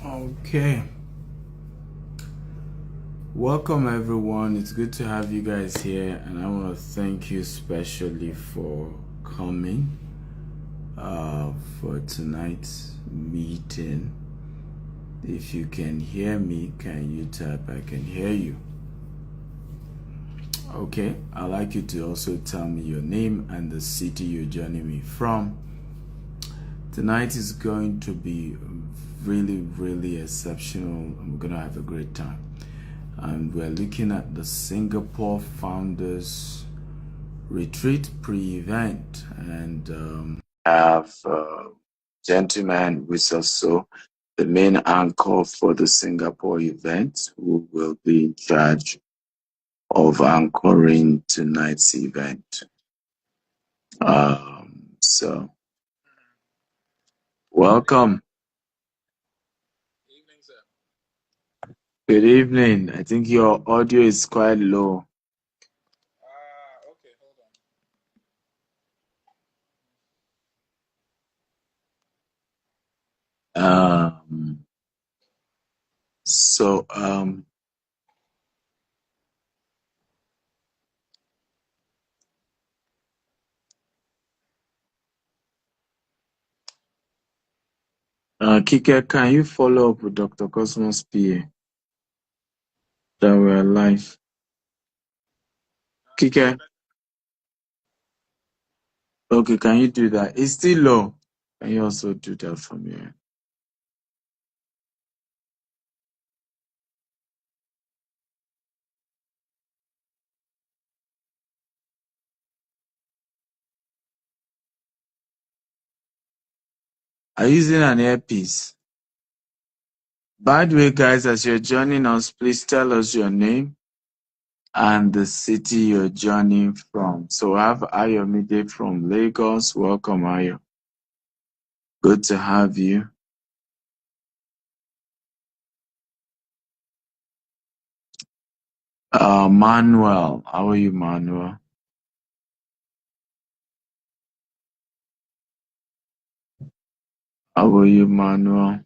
Okay. Welcome everyone. It's good to have you guys here, and I want to thank you especially for coming for tonight's meeting. If you can hear me, can you type I can hear you? Okay, I'd like you to also tell me your name and the city you're joining me from. Tonight is going to be really exceptional, and we're going to have a great time. And we're looking at the Singapore Founders Retreat pre-event, and have a gentleman with us, so the main anchor for the Singapore event, who will be in charge of anchoring tonight's event. So welcome. Evening, sir. Good evening. I think your audio is quite low. Okay, hold on. So Kike, can you follow up with Dr. Cosmos PA that we're live? Kike, okay, can you do that? It's still low. Can you also do that for me? Are you using an earpiece? By the way, guys, as you're joining us, please tell us your name and the city you're joining from. So I have Ayomide from Lagos. Welcome, Ayo. Good to have you. Manuel. How are you, Manuel? How are you, Manuel?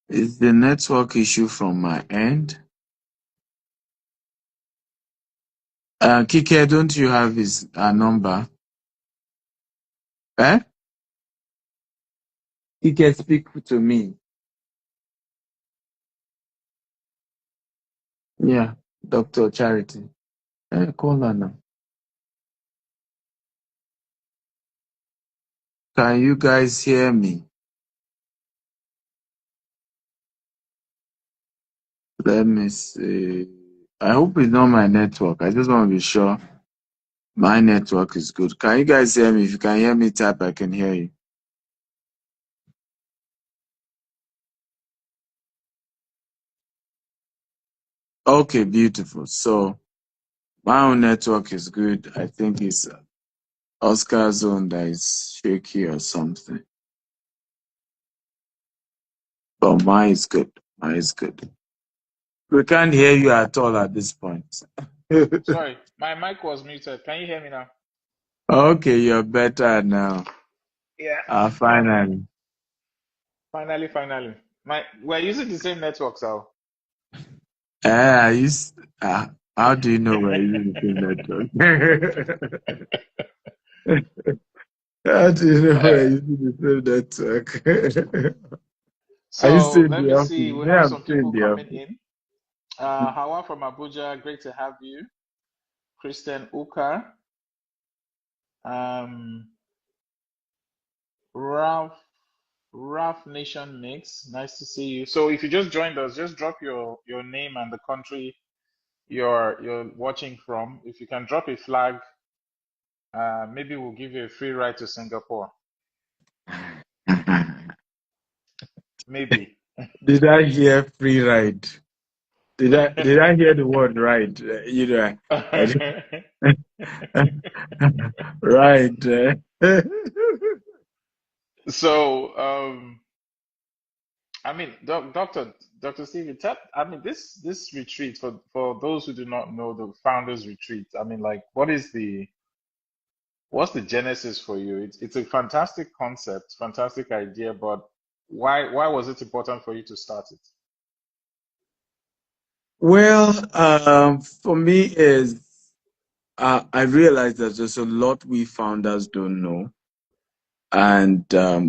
Is the network issue from my end? Kike, don't you have his number? Eh? Kike, speak to me. Yeah, Dr. Charity. Call her now. Can you guys hear me? Let me see. I hope it's not my network. I just want to be sure my network is good. Can you guys hear me? If you can hear me, type I can hear you. Okay, beautiful. So my own network is good. I think it's Oscar zone that is shaky or something. But mine is good. Mine is good. We can't hear you at all at this point. Sorry, my mic was muted. Can you hear me now? Okay, you're better now. Yeah. Finally. Finally. We're using the same network, so. I used, how do you know we're using the same network? How do you know we're using the same network? Are you So still in let the me office? see. We Me, have I'm some still in people the coming office. in. Hawa from Abuja, great to have you. Kristen Uka. Um, Ralph Nation Mix. Nice to see you. So if you just joined us, just drop your name and the country you're watching from. If you can drop a flag, maybe we'll give you a free ride to Singapore. Maybe. Did I hear free ride? Did I hear the word ride? I right. So, I mean, Dr. Stevie, I mean, this retreat for those who do not know the founders retreat. I mean, like, what's the genesis for you? It's a fantastic concept, fantastic idea, but why was it important for you to start it? Well, for me is I realize that there's a lot we founders don't know, and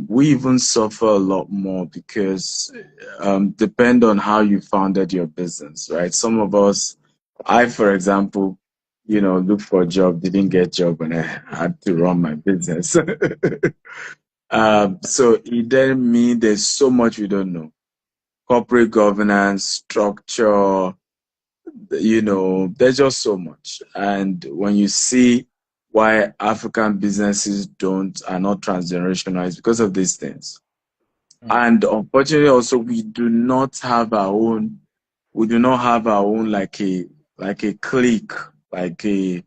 we even suffer a lot more because depend on how you founded your business, right? Some of us, I, for example, look for a job, didn't get job, and I had to run my business. So it then means there's so much we don't know. Corporate governance, structure, there's just so much. And when you see why African businesses are not transgenerational, it's because of these things. Mm, And unfortunately, also we do not have our own like a clique, like a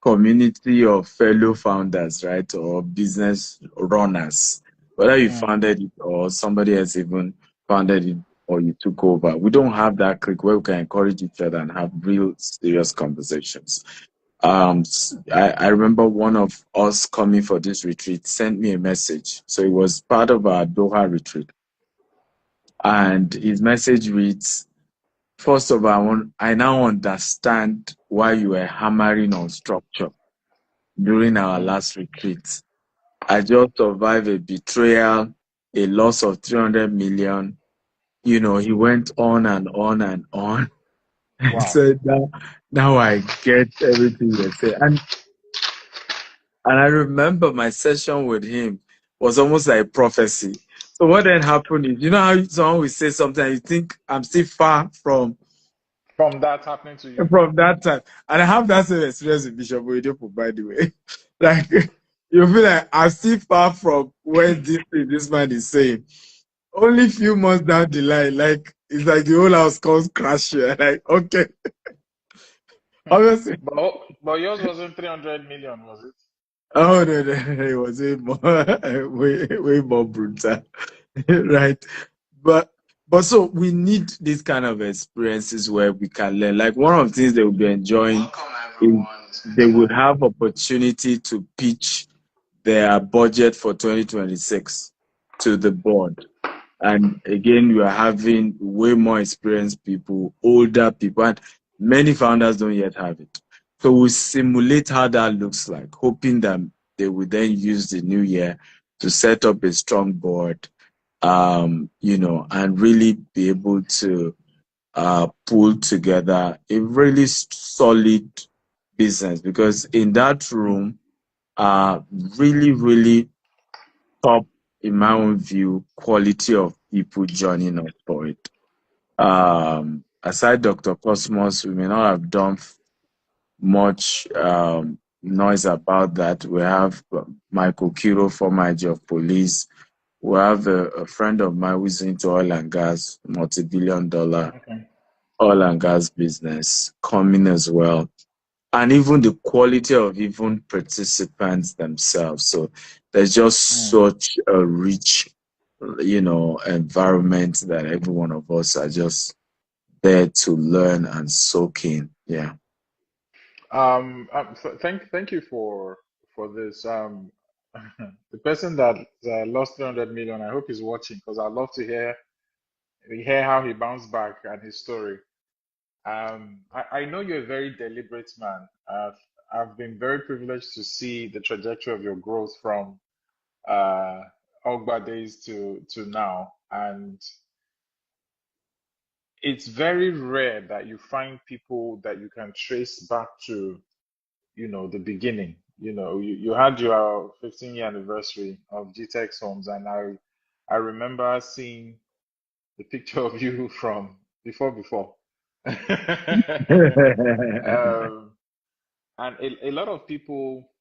community of fellow founders, right? Or business runners. Whether you mm, founded it or somebody else even founded it or you took over. We don't have that clique where we can encourage each other and have real serious conversations. I remember one of us coming for this retreat sent me a message. So it was part of our Doha retreat. And his message reads, first of all, I now understand why you were hammering on structure during our mm. last retreat. I just survived a betrayal, a loss of 300 million. He went on and on and on. And Wow. so now I get everything you say. And I remember my session with him was almost like prophecy. So what then happened is, how someone will say something and you think I'm still far From that happening to you. from that time. And I have that same experience with Bishop Oyedepo, by the way. Like you feel like I'm still far from where this man is saying. Only few months down the line, like it's like the whole house comes crashing. Like, okay, obviously. But yours wasn't 300 million, was it? Oh no, it was way more way more brutal. Right. But so we need these kind of experiences where we can learn. Like one of the things they will be enjoying is they would have opportunity to pitch their budget for 2026 to the board. And again, you are having way more experienced people, older people, and many founders don't yet have it. So we simulate how that looks like, hoping that they will then use the new year to set up a strong board, and really be able to pull together a really solid business. Because in that room, really, really top, in my own view, quality of people joining us for it. Aside Dr. Cosmos, we may not have done much noise about that. We have Michael Kiro, former IG of police. We have a friend of mine who's into oil and gas, multi-billion-dollar Okay. oil and gas business coming as well. And even the quality of even participants themselves. So there's just Mm. such a rich, environment that every one of us are just there to learn and soak in. Yeah. Thank you for this. The person that lost 300 million, I hope he's watching because I'd love to hear how he bounced back and his story. I know you're a very deliberate man. I've been very privileged to see the trajectory of your growth from uh, Ogba days to now, and it's very rare that you find people that you can trace back to, the beginning. You had your 15-year anniversary of GTEx Homes, and I remember seeing the picture of you from before. Um, and a lot of people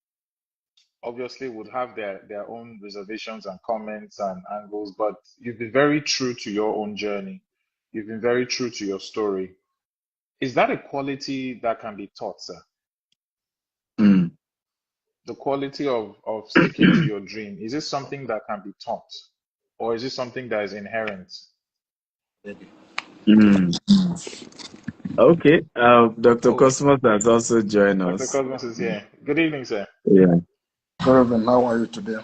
obviously would have their own reservations and comments and angles, but you've been very true to your own journey. You've been very true to your story. Is that a quality that can be taught, sir? Mm. The quality of sticking to your dream, is it something that can be taught, or is it something that is inherent? Mm. Okay. Dr. Oh, Cosmos has also joined Dr. us. Cosmos is here. Good evening, sir. Yeah. Reverend, how are you today?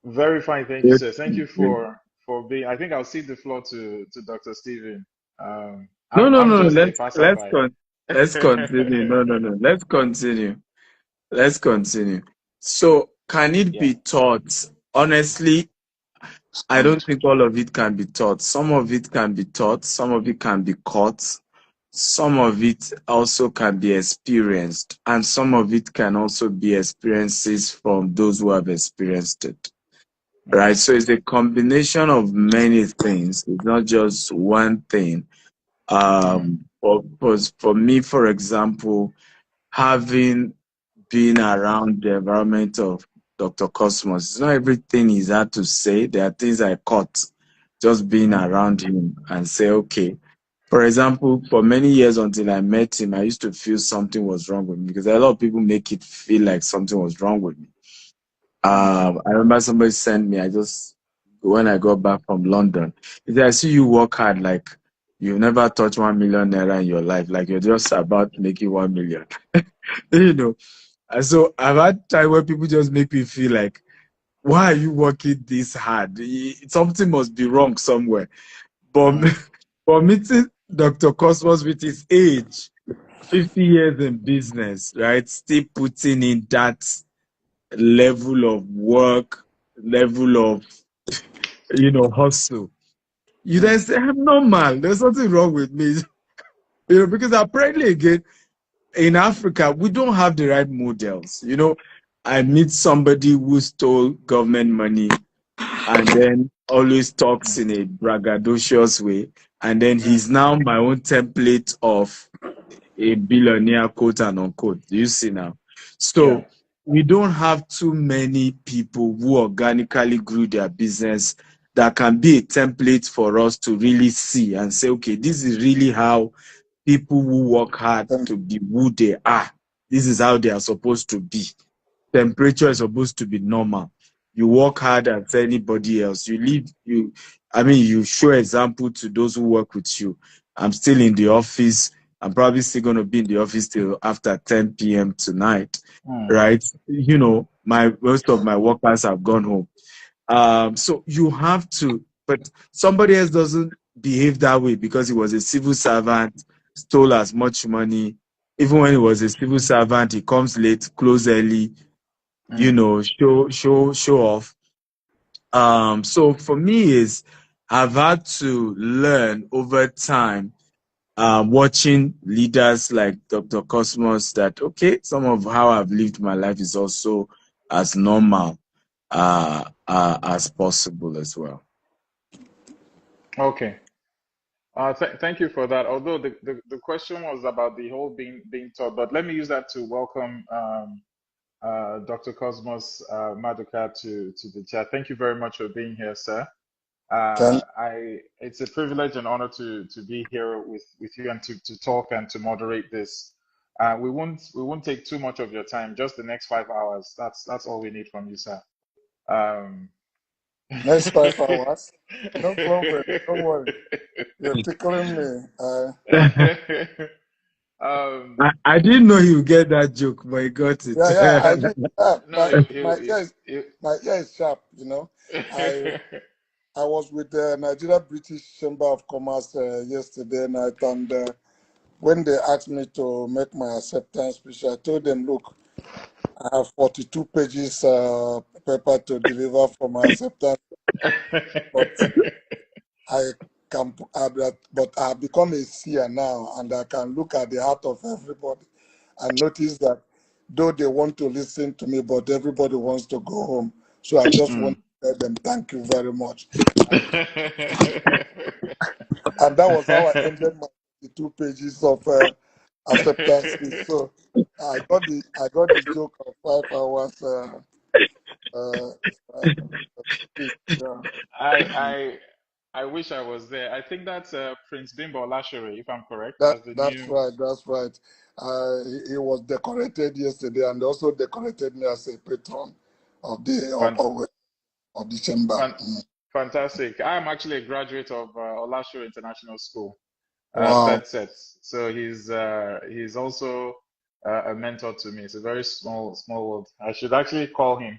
Very fine, thank you, Good. sir. Thank you Good. for being. I think I'll cede the floor to Dr. Stephen. No, no, I'm no. just a Let's passerby. let's continue. No, no, no. Let's continue. Let's continue. So, can it Yeah. be taught? Honestly, I don't And think all of it can be taught. Some of it can be taught. Some of it can be caught. Some of it also can be experienced, and some of it can also be experiences from those who have experienced it. Mm, Right? So it's a combination of many things. It's not just one thing. mm, For me, for example, having been around the environment of Dr. Cosmos, it's not everything he's had to say. There are things I caught just being mm, around him and say, okay. For example, for many years until I met him, I used to feel something was wrong with me because a lot of people make it feel like something was wrong with me. mm, I remember somebody sent me, when I got back from London, he said, I see you work hard like you never touched 1 million naira in your life, like you're just about making 1 million. you know. And so I've had time where people just make me feel like, why are you working this hard? Something must be wrong somewhere. But mm, for meeting Dr. Cosmos with his age, 50 years in business, right? Still putting in that level of work, level of, hustle. You then mm, say, I'm normal. There's something wrong with me. Because apparently again, in Africa, we don't have the right models. I meet somebody who stole government money and then always talks mm, in a braggadocious way. And then mm. he's now my own template of a billionaire, quote and unquote. Do you see now? Yeah. So we don't have too many people who organically grew their business that can be a template for us to really see and say, okay, this is really how people who work hard thank to be who they are. This is how they are supposed to be. Temperature is supposed to be normal. You work hard as anybody else. You show example to those who work with you. I'm still in the office. I'm probably still going to be in the office till after 10 p.m. tonight, Mm, right? My most of my workers have gone home. So you have to, but somebody else doesn't behave that way because he was a civil servant, stole as much money. Even when he was a civil servant, he comes late, close early, mm. show off. So for me is I've had to learn over time, watching leaders like Dr. Cosmos that okay, some of how I've lived my life is also as normal as possible as well. Okay. Thank you for that. Although the question was about the whole being taught, but let me use that to welcome Dr. Cosmos Maduka to the chat. Thank you very much for being here, sir. thank It's a privilege and honor to be here with you and to talk and to moderate this. We won't take too much of your time. Just the next 5 hours. That's all we need from you, sir. Um, next 5 hours. No problem. Don't worry. You're tickling me. um, I didn't know you get that joke, but I got it. Yeah, I did. no, My ear is sharp. I was with the Nigeria British Chamber of Commerce yesterday night, and when they asked me to make my acceptance speech, I told them, look, I have 42 pages paper to deliver for my acceptance, but I but I have become a seer now, and I can look at the heart of everybody and notice that though they want to listen to me, but everybody wants to go home. So I just want Mm. to tell them thank you very much. And that was how I ended my 2 pages of acceptance speech. So I got the joke of 5 hours uh, uh, speech. Yeah. I I I wish I was there. I think that's Prince Bimbo Lashere, if I'm correct, That as the that's new right. That's right. He was decorated yesterday, and also decorated me as a patron of the fan, of the chamber. fan, fantastic. I'm actually a graduate of Olasho International School, Wow. third set. So he's also a mentor to me. It's a very small world. I should actually call him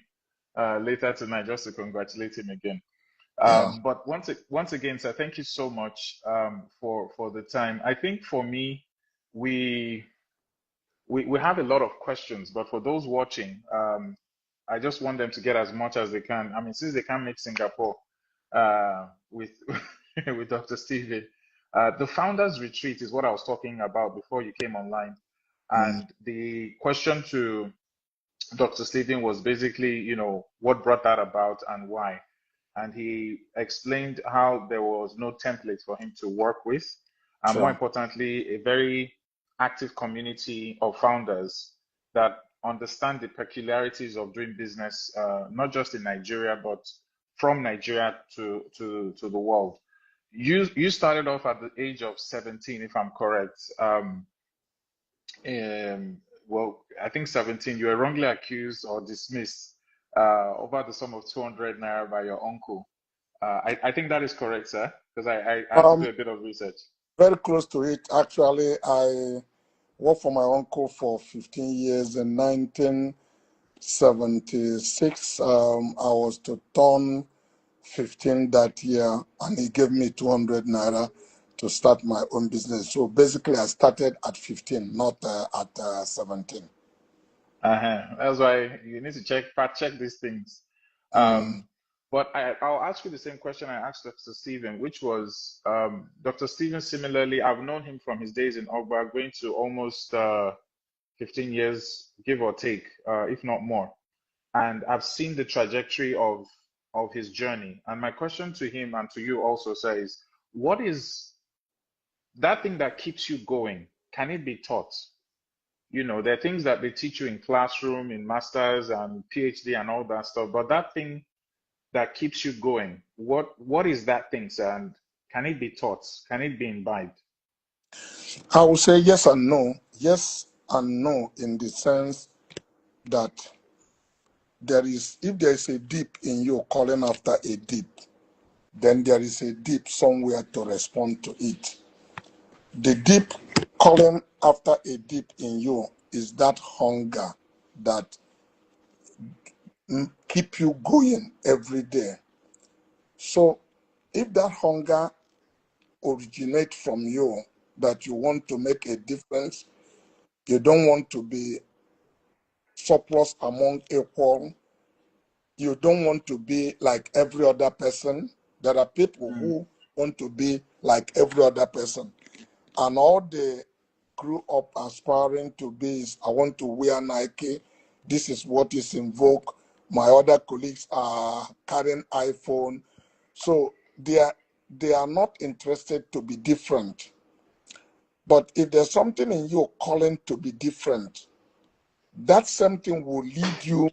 later tonight just to congratulate him again. Yeah. But once again, sir, thank you so much for the time. I think for me, we we have a lot of questions, but for those watching, I just want them to get as much as they can. I mean, since they can't make Singapore with with Dr. Stephen, the founders retreat is what I was talking about before you came online, Mm. and the question to Dr. Stephen was basically, what brought that about and why. And he explained how there was no template for him to work with, and more Sure. importantly, a very active community of founders that understand the peculiarities of doing business, not just in Nigeria, but from Nigeria to the world. You started off at the age of 17, if I'm correct. Well, I think 17, you were wrongly accused or dismissed over the sum of 200 naira by your uncle. I think that is correct, sir, because I had to Um, do a bit of research. very close to it. Actually, I worked for my uncle for 15 years. In 1976, I was to turn 15 that year, and he gave me 200 naira to start my own business. So basically, I started at 15, not at 17. That's why you need to fact check these things. Mm. But I'll ask you the same question I asked Dr. Stephen, which was Dr. Stephen, similarly, I've known him from his days in Ogba, going to almost 15 years, give or take, if not more. And I've seen the trajectory of his journey. And my question to him and to you also says, what is that thing that keeps you going? Can it be taught? There are things that they teach you in classroom, in masters and PhD and all that stuff, but that thing that keeps you going, what is that thing, sir? And can it be taught? Can it be imbibed? I will say yes and no. Yes and no in the sense that if there is a deep in you calling after a deep, then there is a deep somewhere to respond to it. The deep calling after a deep in you is that hunger that keep you going every day. So if that hunger originates from you, that you want to make a difference, you don't want to be surplus among equal, you don't want to be like every other person. There are people Mm, who want to be like every other person. And all they grew up aspiring to be is, I want to wear Nike. This is what is in vogue. My other colleagues are carrying iPhone. So they are not interested to be different. But if there's something in you calling to be different, that something will lead you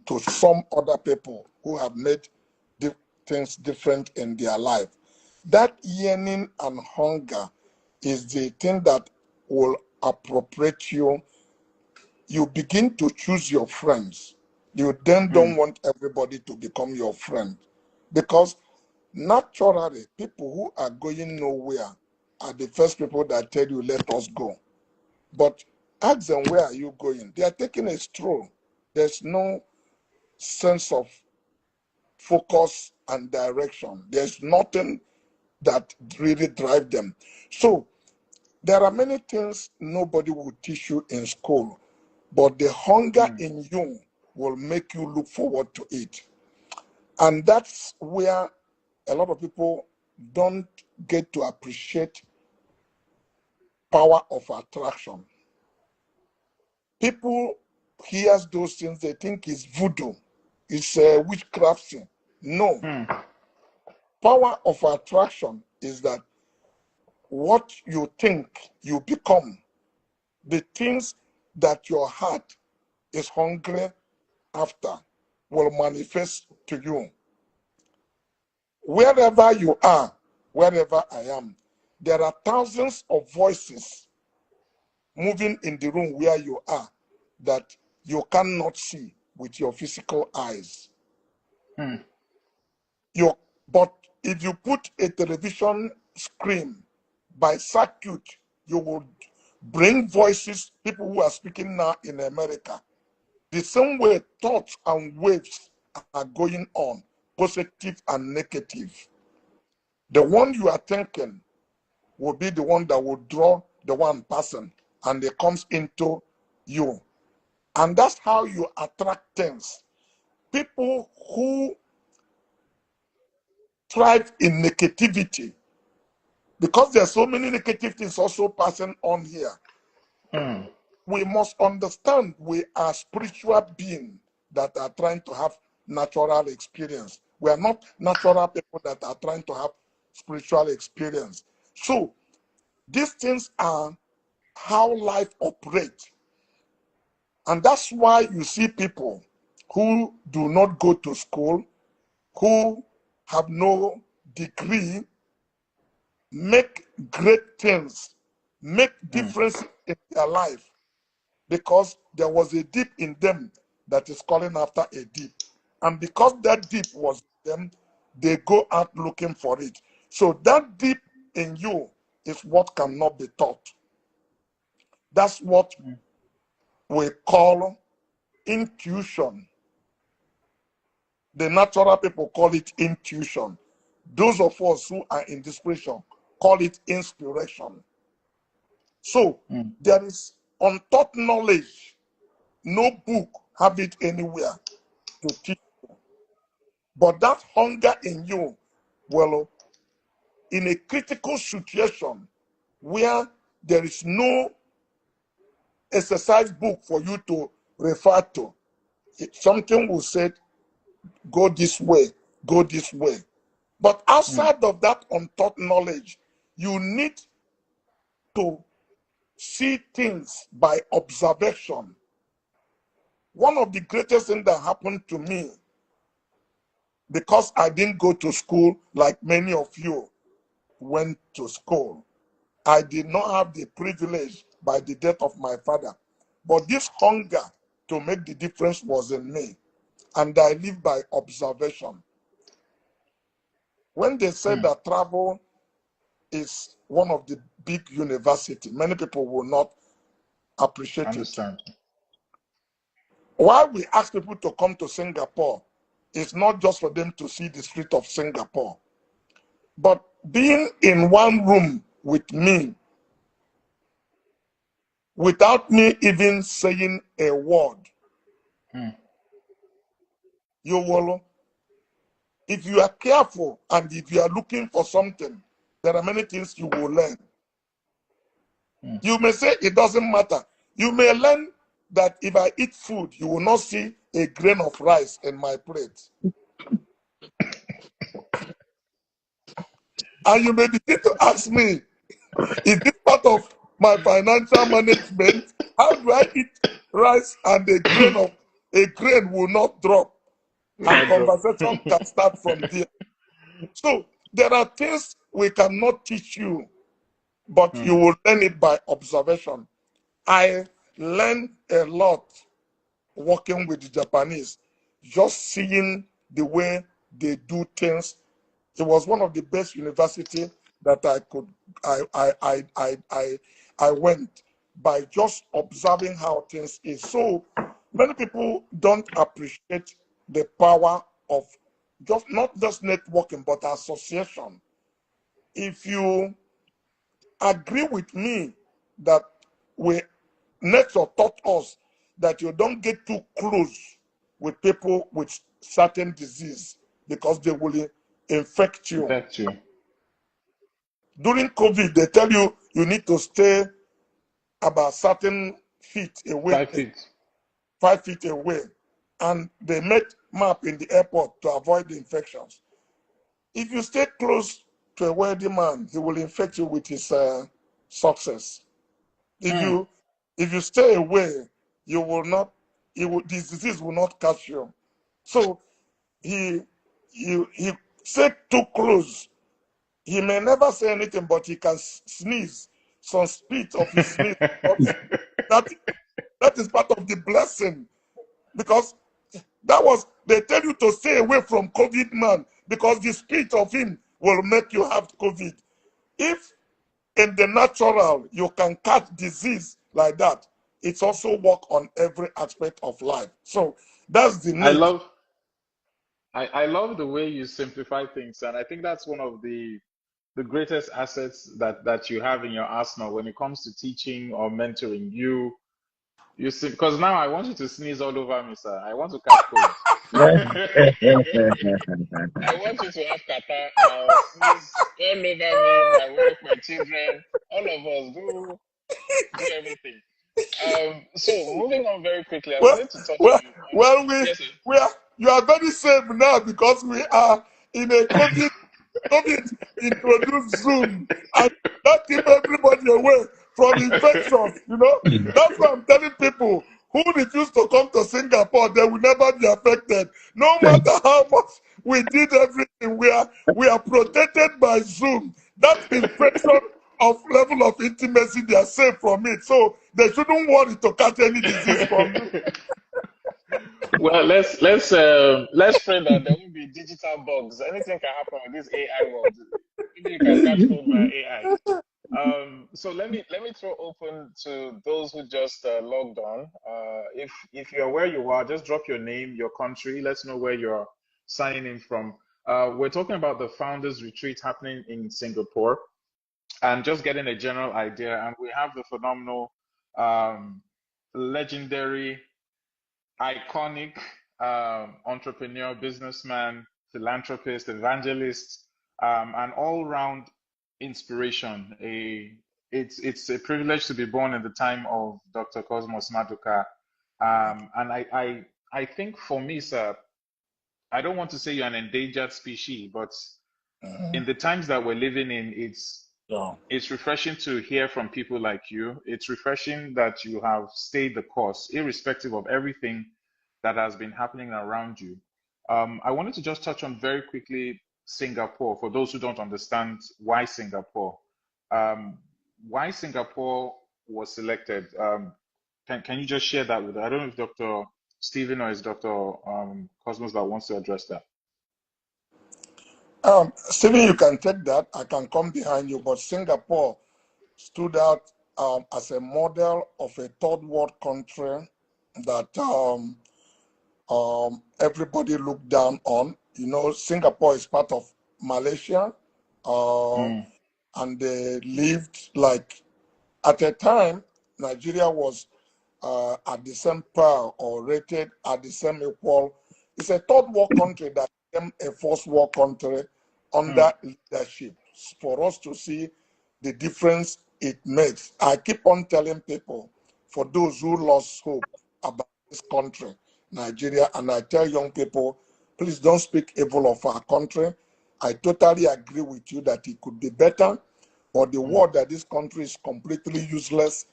to some other people who have made things different in their life. That yearning and hunger is the thing that will appropriate you. You begin to choose your friends. You then don't mm, want everybody to become your friend, because naturally, people who are going nowhere are the first people that tell you, let us go. But ask them, where are you going? They are taking a stroll. There's no sense of focus and direction. There's nothing that really drive them. So there are many things nobody will teach you in school, but the hunger mm, in you will make you look forward to it. And that's where a lot of people don't get to appreciate power of attraction. People hears those things, they think it's voodoo, it's a witchcraft thing. No, mm, power of attraction is that what you think you become, the things that your heart is hungry after will manifest to you. Wherever you are, wherever I am, there are thousands of voices moving in the room where you are that you cannot see with your physical eyes. mm, You, but if you put a television scream, by circuit, you will bring voices, people who are speaking now in America. The same way thoughts and waves are going on, positive and negative. The one you are thinking will be the one that will draw the one person, and it comes into you. And that's how you attract things. People who thrive in negativity, because there's so many negative things also passing on here. We must understand we are spiritual beings that are trying to have natural experience. We are not natural people that are trying to have spiritual experience. So these things are how life operates. And that's why you see people who do not go to school, who have no degree, make great things, make difference in their life, because there was a deep in them that is calling after a deep. And because that deep was them, they go out looking for it. So that deep in you is what cannot be taught. That's what we call intuition. The natural people call it intuition. Those of us who are in this spiritual call it inspiration. So there is untaught knowledge. No book have it anywhere to teach you. But that hunger in you, well, in a critical situation where there is no exercise book for you to refer to, something will say, go this way, go this way. But outside of that untaught knowledge, you need to see things by observation. One of the greatest things that happened to me, because I didn't go to school like many of you went to school, I did not have the privilege by the death of my father. But this hunger to make the difference was in me. And I live by observation. When they said that travel is one of the big universities, many people will not appreciate it. Why we ask people to come to Singapore is not just for them to see the street of Singapore, but being in one room with me without me even saying a word. You will, if you are careful and if you are looking for something, there are many things you will learn. You may say it doesn't matter. You may learn that if I eat food, you will not see a grain of rice in my plate. And you may begin to ask me, is this part of my financial management? How do I eat rice and a grain will not drop? And conversation can start from there. So there are things we cannot teach you, but you will learn it by observation. I learned a lot working with the Japanese, just seeing the way they do things. It was one of the best universities that I went by just observing how things is. So many people don't appreciate the power of just not just networking but association. If you agree with me that nature taught us that you don't get too close with people with certain disease because they will infect you. During COVID, they tell you you need to stay about certain feet away. 5 feet away. And they made map in the airport to avoid the infections. If you stay close to a wealthy man, he will infect you with his success. If you stay away, you will not. This disease will not catch you. So he stay too close. He may never say anything, but he can sneeze. Some speed of his sneeze. That is part of the blessing, because they tell you to stay away from COVID man because the speed of him will make you have COVID. if in the natural you can catch disease like that, it's also work on every aspect of life. So that's the I need. love I love the way you simplify things, and I think that's one of the greatest assets that you have in your arsenal when it comes to teaching or mentoring. You see, because now I want you to sneeze all over me, sir. I want to catch cold. I want you to have kata, sneeze all over me, my wife, my children, all of us. Do everything. So moving on very quickly, I Well, wanted to touch well, on well, yes, sir. we are, you are very safe now because we are in a COVID introduced Zoom, and that keep everybody away from infections. You know, that's why I'm telling people who refuse to come to Singapore, they will never be affected. No matter how much we did everything, we are protected by Zoom. That infection of level of intimacy, they are safe from it. So they shouldn't worry to catch any disease from you. Well, let's pray that there won't be digital bugs. Anything can happen with this AI world. Maybe you can catch cold by AI. So let me throw open to those who just logged on. If you're where you are, just drop your name, your country. Let's know where you're signing in from. We're talking about the Founders Retreat happening in Singapore, and just getting a general idea. And we have the phenomenal, legendary, iconic entrepreneur, businessman, philanthropist, evangelist, an all-round inspiration. It's a privilege to be born in the time of Dr. Cosmos Maduka. And I think for me, sir, I don't want to say you're an endangered species, but in the times that we're living in, Yeah. it's refreshing to hear from people like you. It's refreshing that you have stayed the course, irrespective of everything that has been happening around you. I wanted to just touch on very quickly Singapore for those who don't understand why Singapore. Um, why Singapore was selected. Can you just share that with us? I don't know if Dr. Stephen or is Dr. Cosmos that wants to address that. Stephen, you can take that. I can come behind you. But Singapore stood out as a model of a third world country that everybody looked down on. You know, Singapore is part of Malaysia, uh, Mm, and they lived like at a time Nigeria was at the same par or rated at the same equal. It's a third world country that became a first world country mm, under leadership. For us to see the difference it makes. I keep on telling people, for those who lost hope about this country, Nigeria, and I tell young people, please don't speak evil of our country. I totally agree with you that it could be better, but the mm, word that this country is completely useless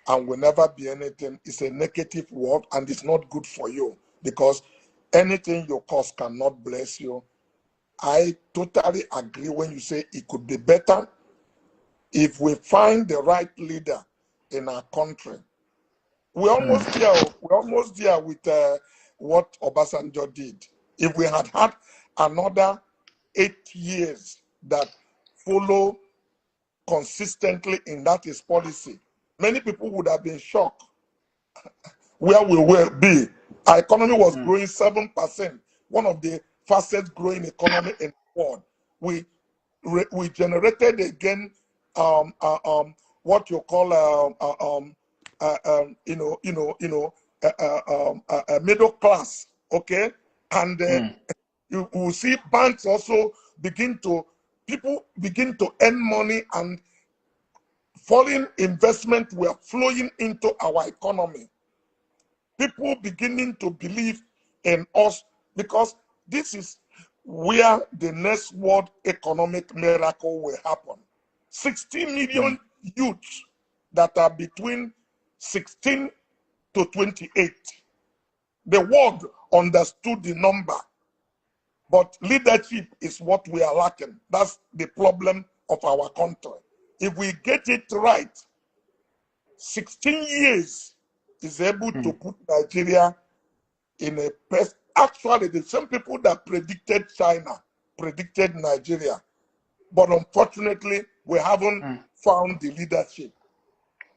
and will never be anything is a negative word, and it's not good for you because anything you cause cannot bless you. I totally agree when you say it could be better if we find the right leader in our country. We're almost mm, there. We're almost there with what Obasanjo did. If we had had another 8 years that follow consistently in that his policy, many people would have been shocked where we will be. Our economy was mm, growing 7%, one of the fastest growing economy in the world. We generated again what you call middle class, okay, and mm, you will see banks also people begin to earn money, and foreign investment were flowing into our economy. People beginning to believe in us because this is where the next world economic miracle will happen. 60 mm, million youths that are between 16 to 28. The world understood the number, but leadership is what we are lacking. That's the problem of our country. If we get it right, 16 years is able to mm, put Nigeria in a Actually, the same people that predicted China predicted Nigeria. but unfortunately, we haven't found the leadership.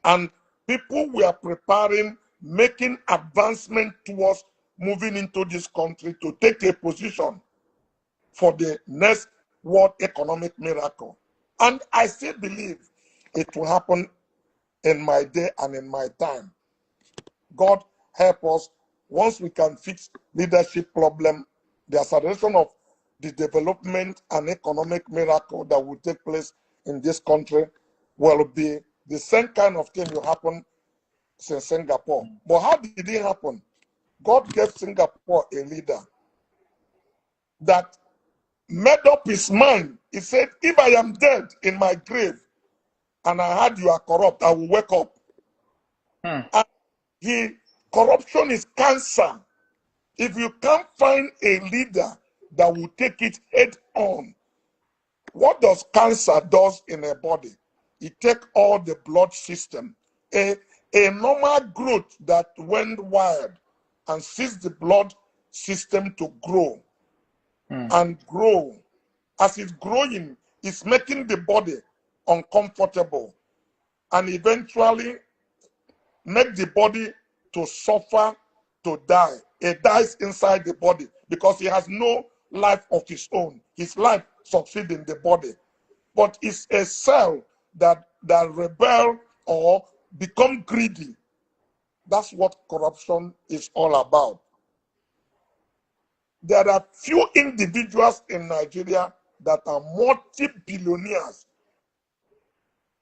And people were preparing, making advancement towards moving into this country to take a position for the next world economic miracle. And I still believe it will happen in my day and in my time. God help us. Once we can fix leadership problem, the acceleration of the development and economic miracle that will take place in this country will be the same kind of thing will happen in Singapore. But how did it happen? God gave Singapore a leader that made up his mind. He said, if I am dead in my grave and I heard you are corrupt, I will wake up. And corruption is cancer. If you can't find a leader that will take it head on, what does cancer does in a body? It takes all the blood system. A normal growth that went wild and sees the blood system to grow and grow. As it's growing, it's making the body uncomfortable and eventually make the body to suffer, to die. It dies inside the body because he has no life of his own. His life succeeds in the body. But it's a cell that rebel or become greedy. That's what corruption is all about. There are few individuals in Nigeria that are multi-billionaires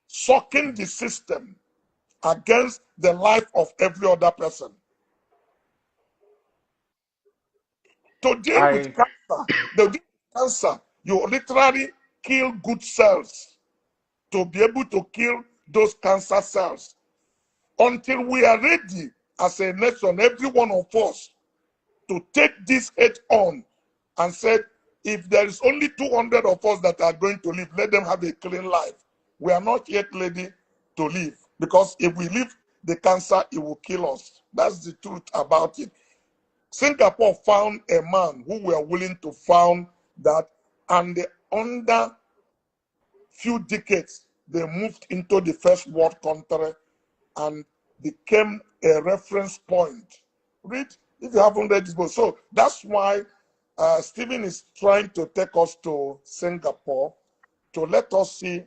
sucking the system against the life of every other person. To deal with cancer, you literally kill good cells to be able to kill those cancer cells. Until we are ready as a nation, every one of us, to take this head on and say, if there is only 200 of us that are going to live, let them have a clean life. We are not yet ready to live, because if we leave the cancer, it will kill us. That's the truth about it. Singapore found a man who were willing to found that, and under few decades, they moved into the first world country and became a reference point. Read, if you haven't read this book. So that's why Stephen is trying to take us to Singapore to let us see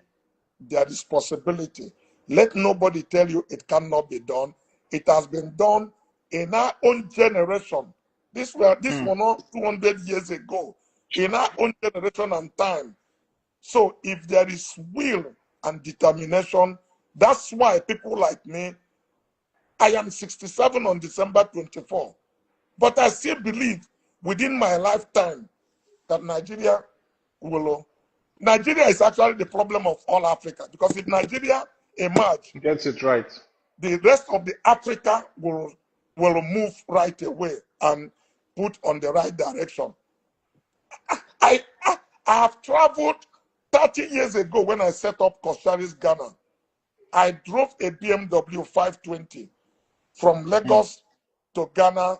there is possibility. Let nobody tell you it cannot be done. It has been done in our own generation. This was not 200 years ago. In our own generation and time. So if there is will and determination, that's why people like me, I am 67 on December 24. But I still believe within my lifetime that Nigeria is actually the problem of all Africa. Because if Nigeria emerge, gets it right, the rest of the Africa will move right away and put on the right direction. I have traveled 30 years ago when I set up Kosharis Ghana. I drove a BMW 520 from Lagos to Ghana.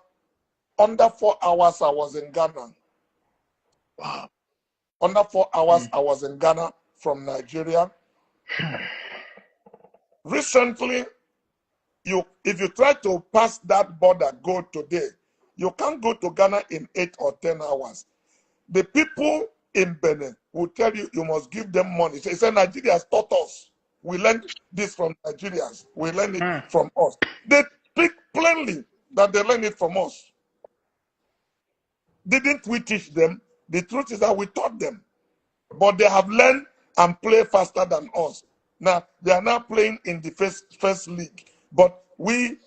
Under 4 hours, I was in Ghana. Wow. Under 4 hours, I was in Ghana from Nigeria. Recently, if you try to pass that border, go today, you can't go to Ghana in 8 or 10 hours. The people in Benin will tell you you must give them money. So they say Nigeria has taught us. We learned this from Nigerians. We learned it from us. They speak plainly that they learned it from us. Didn't we teach them? The truth is that we taught them. But they have learned and play faster than us. Now they are now playing in the first league. But we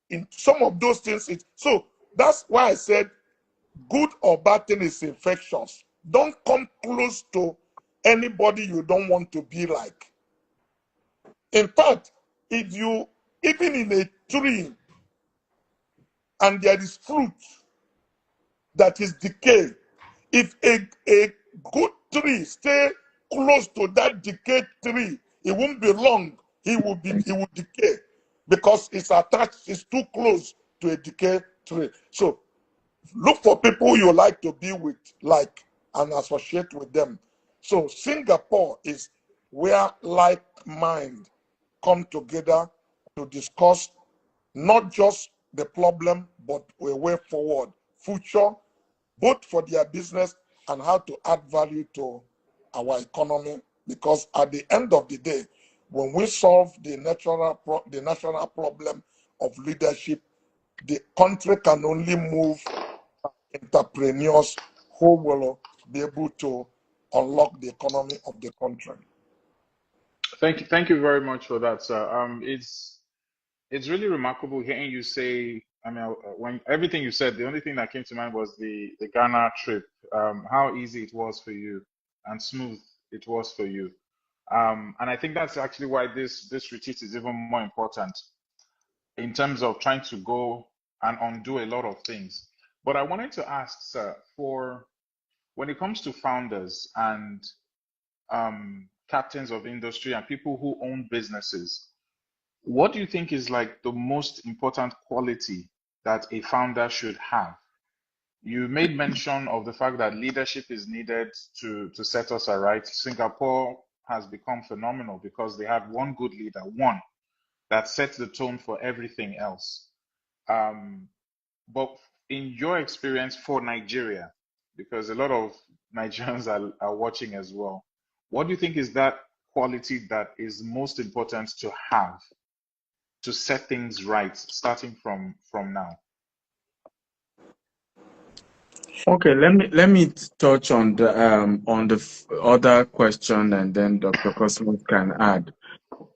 in some of those things. So that's why I said good or bad thing is infectious. Don't come close to anybody you don't want to be like. In fact, if you, even in a tree, and there is fruit that is decay, if a good tree stay close to that decayed tree, it won't be long. It will decay because it's attached, it's too close to a decayed tree. So look for people you like to be with, like, and associate with them. So Singapore is where like mind come together to discuss not just the problem, but a way forward, future, both for their business and how to add value to our economy. Because at the end of the day, when we solve the national problem of leadership, the country can only move entrepreneurs who will be able to unlock the economy of the country. Thank you very much for that, sir. It's really remarkable hearing you say. I mean, when everything you said, the only thing that came to mind was the Ghana trip. How easy it was for you and smooth it was for you. And I think that's actually why this retreat is even more important in terms of trying to go and undo a lot of things. But I wanted to ask, sir, for when it comes to founders and captains of industry and people who own businesses, what do you think is like the most important quality that a founder should have? You made mention of the fact that leadership is needed to set us aright. Singapore has become phenomenal because they had one good leader, one that sets the tone for everything else. But in your experience for Nigeria, because a lot of Nigerians are watching as well, what do you think is that quality that is most important to have to set things right, starting from now? Okay, let me touch on the other question, and then Dr. Cosmos can add.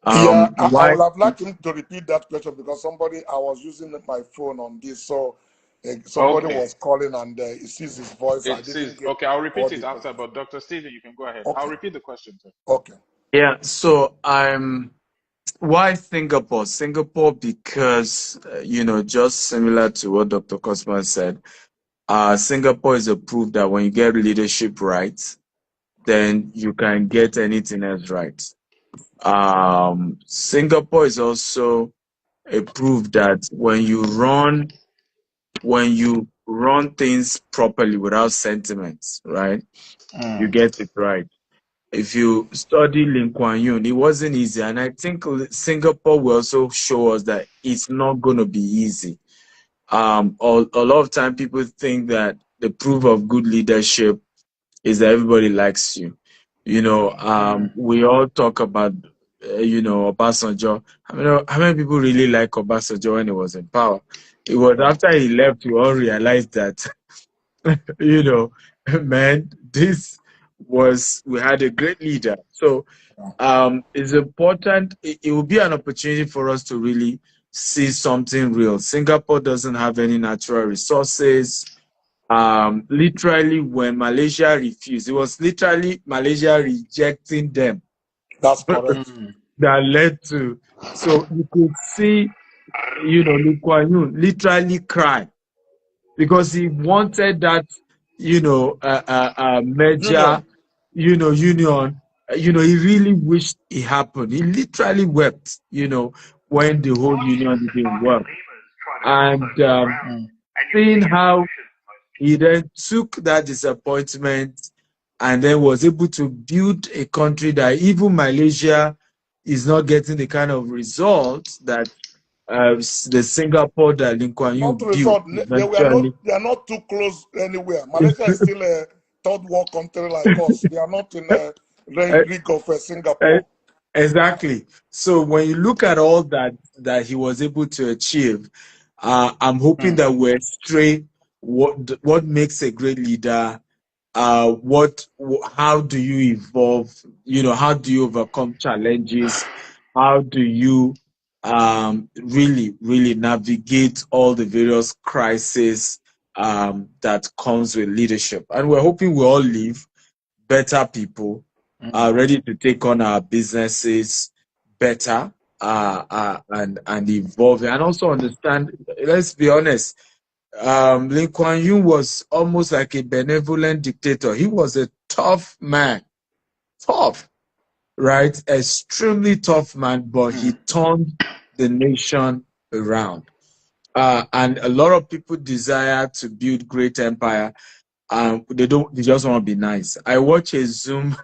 Yeah, I Why? would have liked him to repeat that question because I was using my phone on this, so somebody Okay, was calling and he sees his voice. I it didn't says, get okay, I'll all repeat the it after, questions. but Dr. Stephen, you can go ahead. I'll Okay, repeat the question, sir. okay. Yeah. So why Singapore? Singapore because just similar to what Dr. Cosmos said, Singapore is a proof that when you get leadership right, then you can get anything else right. Singapore is also a proof that when you run things properly without sentiments, right, you get it right. If you study Lee Kuan Yew, it wasn't easy, and I think Singapore will also show us that it's not going to be easy. A lot of time people think that the proof of good leadership is that everybody likes you. We all talk about, Obasanjo. How many people really like Obasanjo when he was in power? It was Right. after he left we all realized that, you know, man, we had a great leader. So it's important. It will be an opportunity for us to really see something real. Singapore doesn't have any natural resources. Literally, when Malaysia refused, it was literally Malaysia rejecting them That's correct. Mm. that led to. So you could see, Lee Kuan Yew literally cry because he wanted that, Union. merger, union. He really wished it happened. He literally wept, when the whole union didn't work. And Mm. seeing how he then took that disappointment and then was able to build a country that even Malaysia is not getting the kind of results that the Singapore that Lee Kuan Yew Not built result. eventually. They are not too close anywhere. Malaysia is still a third world country like us. They are not in a league of Singapore. Exactly. So when you look at all that he was able to achieve, I'm hoping Mm. that we're straight. What makes a great leader? How do you evolve? How do you overcome challenges? How do you really, really navigate all the various crises that comes with leadership? And we're hoping we all live better people, Mm. ready to take on our businesses better, and evolve, and also understand. Let's be honest. Lee Kuan Yew was almost like a benevolent dictator. He was a tough man, tough, right? Extremely tough man, but he Mm. turned the nation around. And a lot of people desire to build great empire. They just want to be nice. I watch a Zoom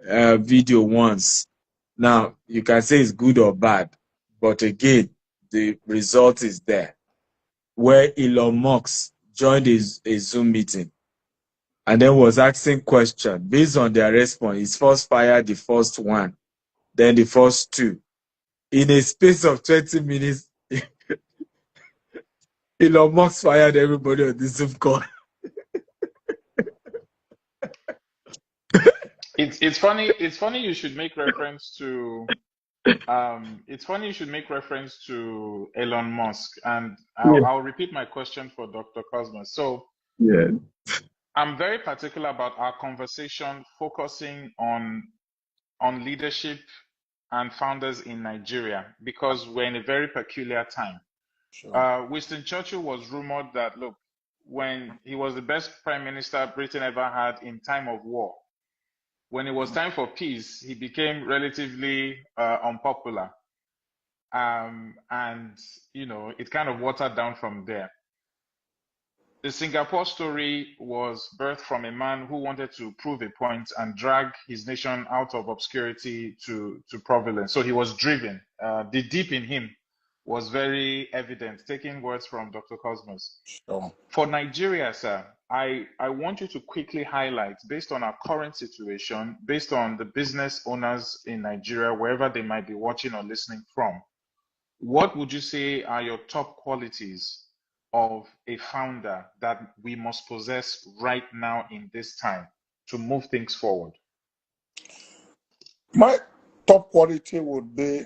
video once. Now, you can say it's good or bad, but again, the result is there. Where Elon Musk joined a Zoom meeting and then was asking questions. Based on their response, he first fired the first one, then the first two. In a space of 20 minutes, Elon Musk fired everybody on the Zoom call. It's funny. It's funny you should make reference to. It's funny you should make reference to Elon Musk, and I'll repeat my question for Dr. Cosmos. So Yeah. I'm very particular about our conversation focusing on leadership and founders in Nigeria because we're in a very peculiar time. Sure. Winston Churchill was rumored that, look, when he was the best prime minister Britain ever had in time of war, when it was time for peace, he became relatively unpopular. And, it kind of watered down from there. The Singapore story was birthed from a man who wanted to prove a point and drag his nation out of obscurity to prominence. So he was driven. The deep in him was very evident, taking words from Dr. Cosmos. Sure. For Nigeria, sir, I want you to quickly highlight, based on our current situation, based on the business owners in Nigeria, wherever they might be watching or listening from, what would you say are your top qualities of a founder that we must possess right now in this time to move things forward? My top quality would be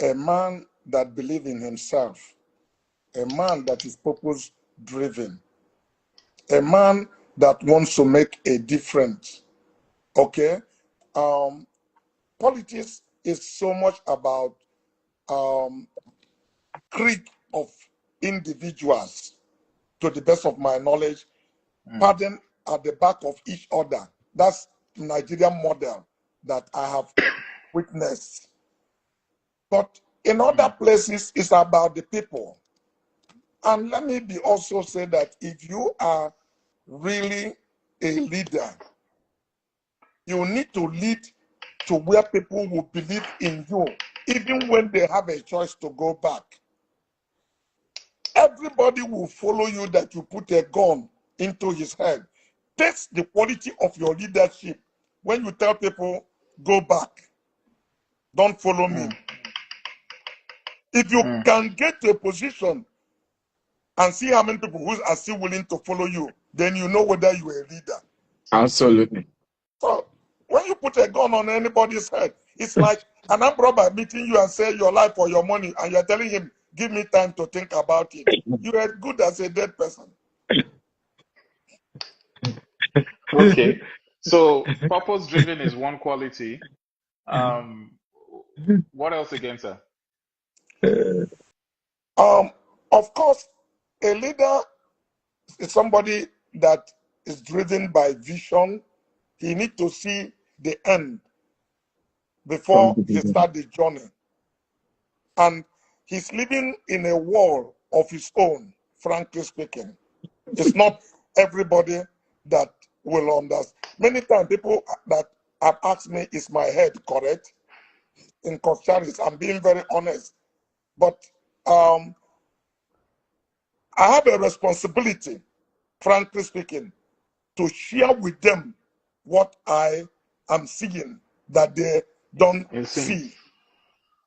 a man that believes in himself, a man that is purpose driven, a man that wants to make a difference. Okay? Politics is so much about creed of individuals, to the best of my knowledge, pardon at the back of each other. That's Nigerian model that I have witnessed. But in other places, it's about the people. And let me be also say that if you are really a leader, you need to lead to where people will believe in you, even when they have a choice to go back. Everybody will follow you that you put a gun into his head. That's the quality of your leadership. When you tell people, go back, don't follow me. If you can get to a position and see how many people who are still willing to follow you, then you know whether you are a leader. Absolutely. So when you put a gun on anybody's head, it's like an armed robber meeting you and say your life or your money, and you're telling him, give me time to think about it. You are good as a dead person. Okay. So purpose driven is one quality. What else again, sir? Of course, a leader is somebody that is driven by vision. He needs to see the end before he starts the journey. And he's living in a world of his own, frankly speaking. It's not everybody that will understand. Many times people that have asked me, is my head correct? In Concharis, I'm being very honest. But I have a responsibility, frankly speaking, to share with them what I am seeing that they don't see,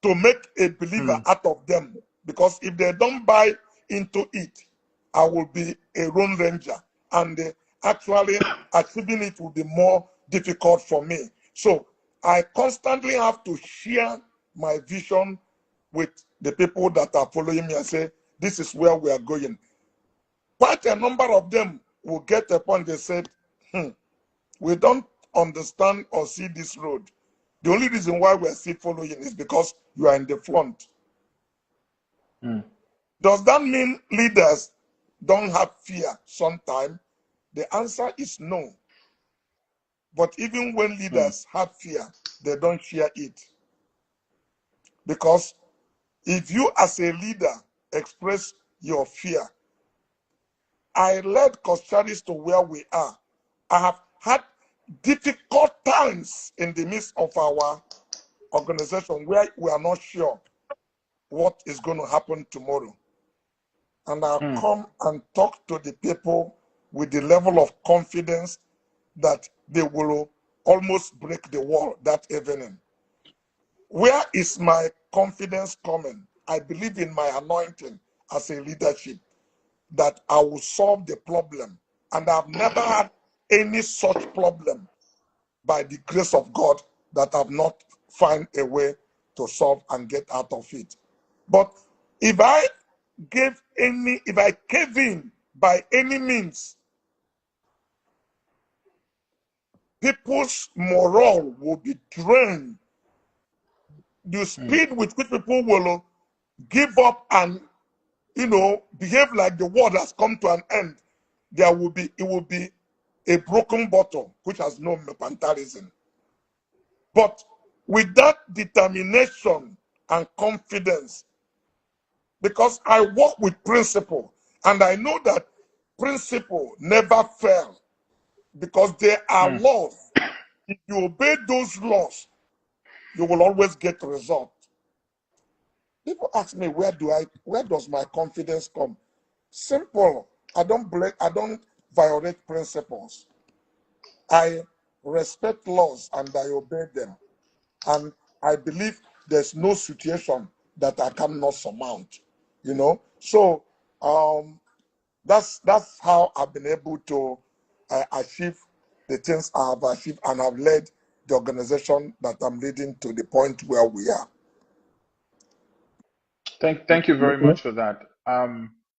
to make a believer out of them. Because if they don't buy into it, I will be a lone ranger, and actually achieving it will be more difficult for me. So I constantly have to share my vision with the people that are following me and say, this is where we are going. Quite a number of them will get a point, they said, we don't understand or see this road. The only reason why we are still following is because you are in the front. Does that mean leaders don't have fear sometimes? The answer is no. But even when leaders have fear, they don't share it. Because if you as a leader express your fear, I led Costaris to where we are. I have had difficult times in the midst of our organization where we are not sure what is going to happen tomorrow. And I'll come and talk to the people with the level of confidence that they will almost break the wall that evening. Where is my confidence coming? I believe in my anointing as a leadership that I will solve the problem. And I've never had any such problem by the grace of God that I've not found a way to solve and get out of it. But if I cave in by any means, people's morale will be drained. The speed with which people will give up and behave like the world has come to an end, it will be a broken bottle which has no mercantilism. But with that determination and confidence, because I work with principle, and I know that principle never fail because there are laws. If you obey those laws, you will always get result. People ask me, where does my confidence come? Simple. I don't violate principles. I respect laws and I obey them. And I believe there's no situation that I cannot surmount. So that's how I've been able to achieve the things I have achieved, and I've led the organization that I'm leading to the point where we are. Thank you very much for that.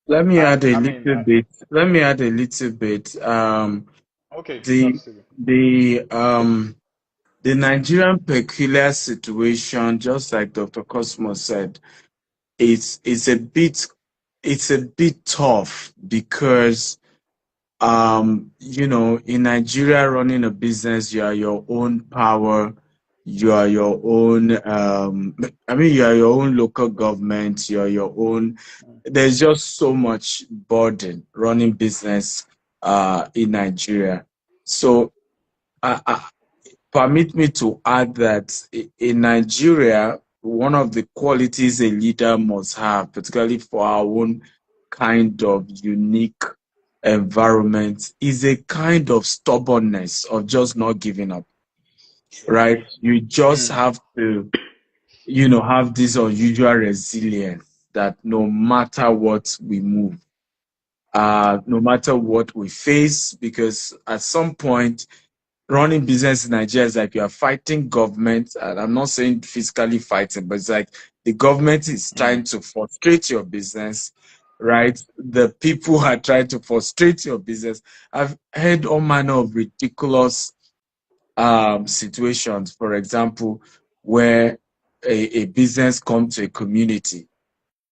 Let me add a I mean, little bit. Let me add a little bit. okay, The Pastor. the Nigerian peculiar situation, just like Dr. Cosmo said, it's a bit tough because in Nigeria, running a business, you are your own power, you are your own you are your own local government, you are your own. There's just so much burden running business in Nigeria. So permit me to add that in Nigeria, one of the qualities a leader must have, particularly for our own kind of unique environment, is a kind of stubbornness of just not giving up, right? You just have to, have this unusual resilience that no matter what we move, no matter what we face, because at some point, running business in Nigeria is like you are fighting government, and I'm not saying physically fighting, but it's like the government is trying to frustrate your business, right? The people are trying to frustrate your business. I've heard all manner of ridiculous situations, for example, where a business comes to a community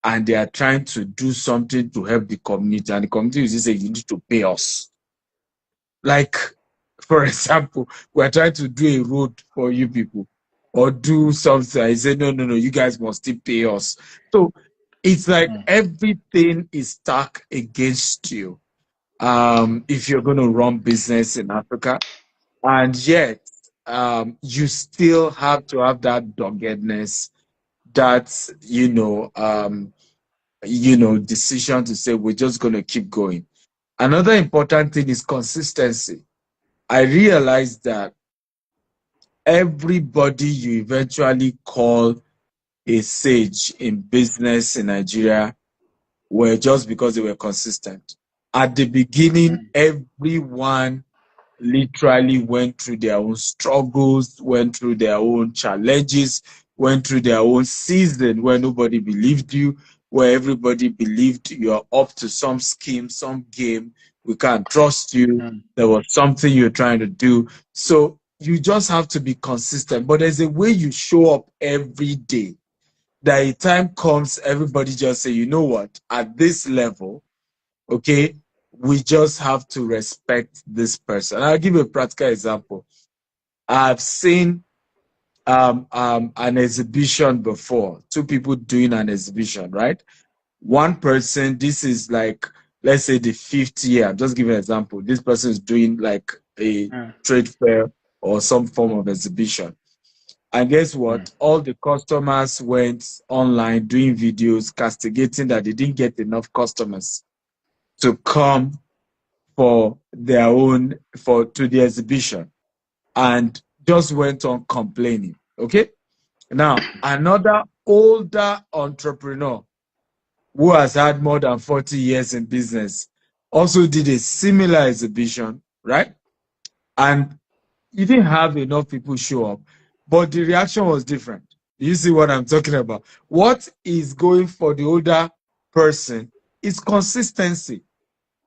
and they are trying to do something to help the community, and the community is just saying, you need to pay us. Like, for example, we're trying to do a road for you people or do something. I say, no, you guys must still pay us. So it's like everything is stacked against you if you're going to run business in Africa. And yet, you still have to have that doggedness, that, decision to say, we're just going to keep going. Another important thing is consistency. I realized that everybody you eventually call a sage in business in Nigeria were just because they were consistent. At the beginning, everyone literally went through their own struggles, went through their own challenges, went through their own season where nobody believed you, where everybody believed you're up to some scheme, some game. We can't trust you. There was something you're trying to do. So you just have to be consistent. But there's a way you show up every day that a time comes, everybody just say, you know what, at this level, okay, we just have to respect this person. I'll give you a practical example. I've seen an exhibition before, two people doing an exhibition, right? One person, this is like, let's say the fifth year, I'm just giving an example. This person is doing like a Mm. trade fair or some form of exhibition. And guess Mm. what? All the customers went online doing videos castigating that they didn't get enough customers to come for their own to the exhibition, and just went on complaining. Okay. Now, another older entrepreneur who has had more than 40 years in business also did a similar exhibition, right? And he didn't have enough people show up, but the reaction was different. You see what I'm talking about? What is going for the older person is consistency,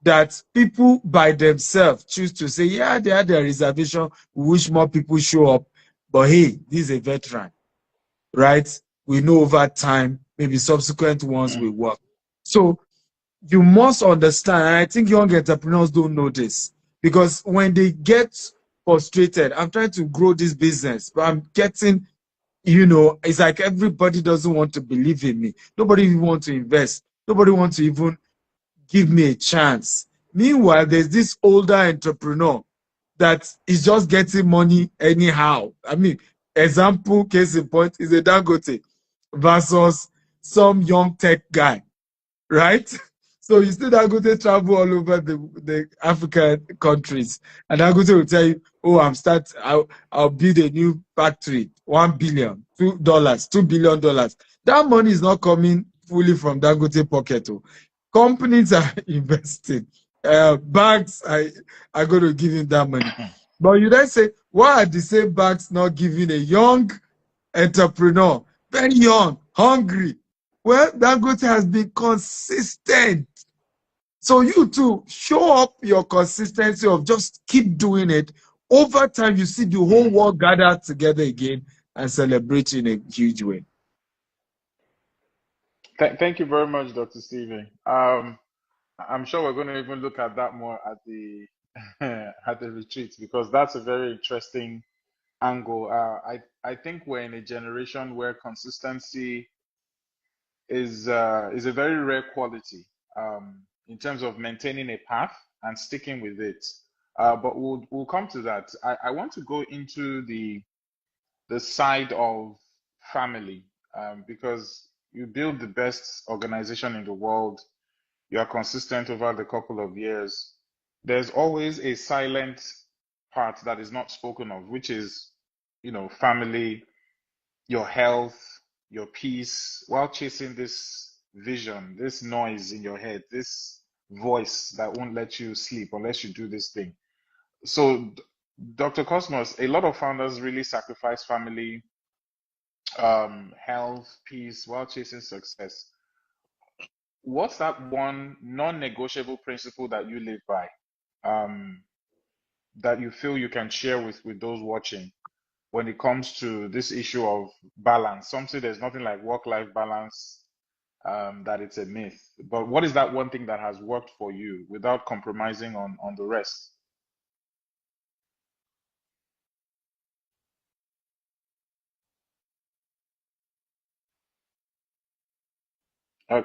that people by themselves choose to say, yeah, they had their reservation, we wish more people show up, but hey, this is a veteran, right? We know over time, maybe subsequent ones Mm. will work. So you must understand, and I think young entrepreneurs don't know this, because when they get frustrated, I'm trying to grow this business, but I'm getting, it's like everybody doesn't want to believe in me. Nobody even wants to invest. Nobody wants to even give me a chance. Meanwhile, there's this older entrepreneur that is just getting money anyhow. I mean, example, case in point, is a Dangote versus some young tech guy, right? So you see Dangote travel all over the African countries, and Dangote will tell you, "Oh, I'll build a new factory, $1 billion, $2, $2 billion." That money is not coming fully from Dangote pocket. Oh. Companies are investing. Banks are going to give him that money. But you then say, why are the same banks not giving a young entrepreneur, very young, hungry? Well, Dangote has been consistent. So you too, show up your consistency of just keep doing it. Over time, you see the whole Mm. world gather together again and celebrate in a huge way. Thank you very much, Dr. Stephen. I'm sure we're going to even look at that more at the at the retreat, because that's a very interesting angle. I think we're in a generation where consistency is a very rare quality, in terms of maintaining a path and sticking with it. But we'll come to that. I want to go into the side of family, because you build the best organization in the world. You are consistent over the couple of years. There's always a silent part that is not spoken of, which is, family, your health, your peace, while chasing this vision, this noise in your head, this voice that won't let you sleep unless you do this thing. So, Dr. Cosmos, a lot of founders really sacrifice family, health, peace, while chasing success. What's that one non-negotiable principle that you live by, um, that you feel you can share with those watching when it comes to this issue of balance? Some say there's nothing like work-life balance, that it's a myth. But what is that one thing that has worked for you without compromising on the rest?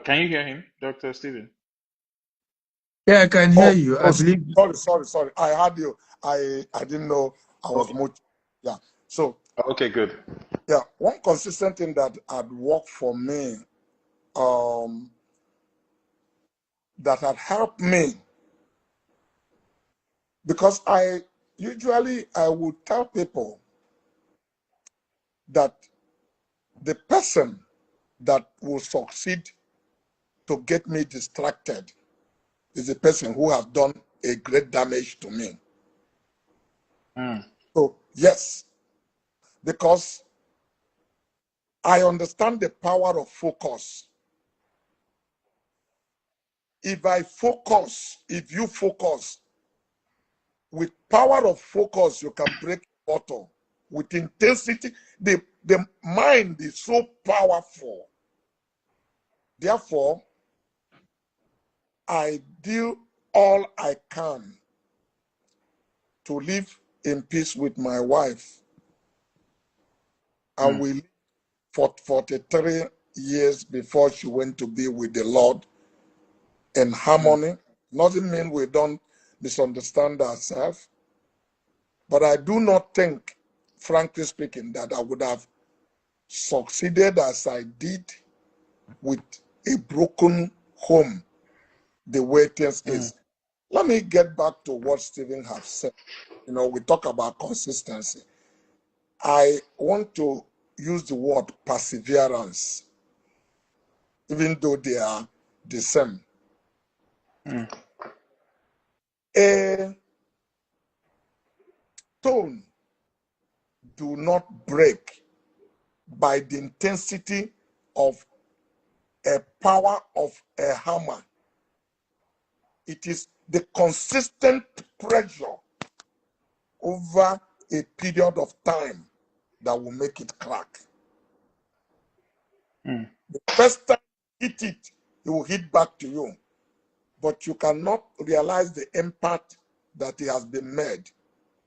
Can you hear him, Dr. Stephen? Yeah, I can hear Oh, you. I oh, believe. sorry. I had you. I didn't know I was Okay. muted. Yeah. So Okay, good. yeah, one consistent thing that had worked for me, um, that had helped me, because I would tell people that the person that will succeed to get me distracted is the person who has done a great damage to me. Mm. So yes, because I understand the power of focus. If you focus, with power of focus, you can break a bottle. With intensity, the mind is so powerful. Therefore, I do all I can to live in peace with my wife. And Mm. we lived for 43 years before she went to be with the Lord in Mm. harmony. Doesn't mean we don't misunderstand ourselves. But I do not think, frankly speaking, that I would have succeeded as I did with a broken home the way things is. Let me get back to what Stephen has said. You know, we talk about consistency. I want to use the word perseverance, even though they are the same. A stone do not break by the intensity of a power of a hammer. It is the consistent pressure over a period of time that will make it crack. The first time you hit it, it will hit back to you. But you cannot realize the impact that it has been made.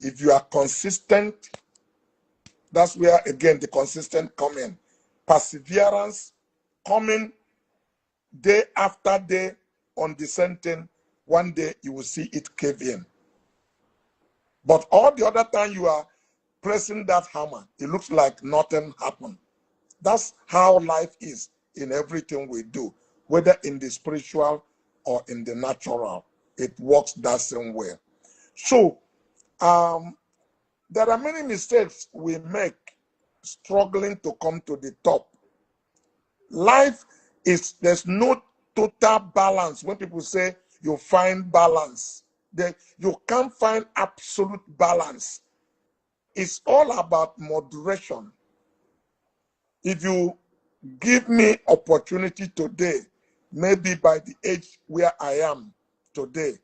If you are consistent, that's where, again, the consistent come in. Perseverance coming day after day on the same thing, one day you will see it cave in. But all the other time you are pressing that hammer, it looks like nothing happened. That's how life is in everything we do, whether in the spiritual or in the natural. It works that same way. So there are many mistakes we make struggling to come to the top. Life is, there's no total balance. When people say you find balance, you can't find absolute balance. It's all about moderation. If you give me opportunity today, maybe by the age where I am today,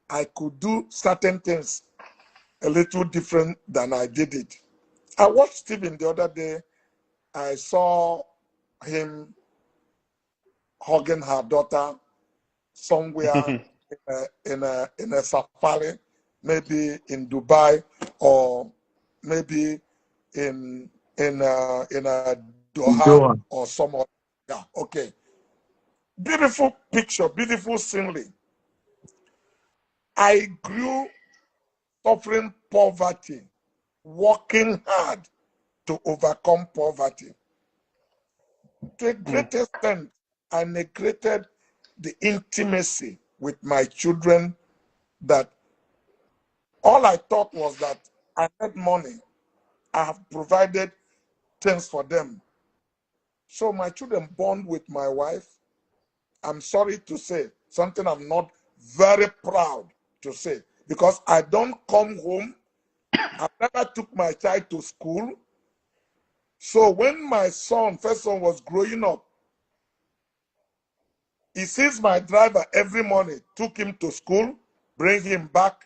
I could do certain things a little different than I did it. I watched Stephen the other day. I saw him hugging her daughter somewhere in a safari, maybe in Dubai or maybe in a Doha or somewhere. Yeah, okay. Beautiful picture, beautiful scenery. I grew suffering poverty, working hard to overcome poverty. To a great extent, I neglected the intimacy with my children, that all I thought was that I had money. I have provided things for them. So my children bond with my wife. I'm sorry to say something I'm not very proud to say, because I don't come home. I never took my child to school. So when my first son was growing up, he sees my driver every morning, took him to school, bring him back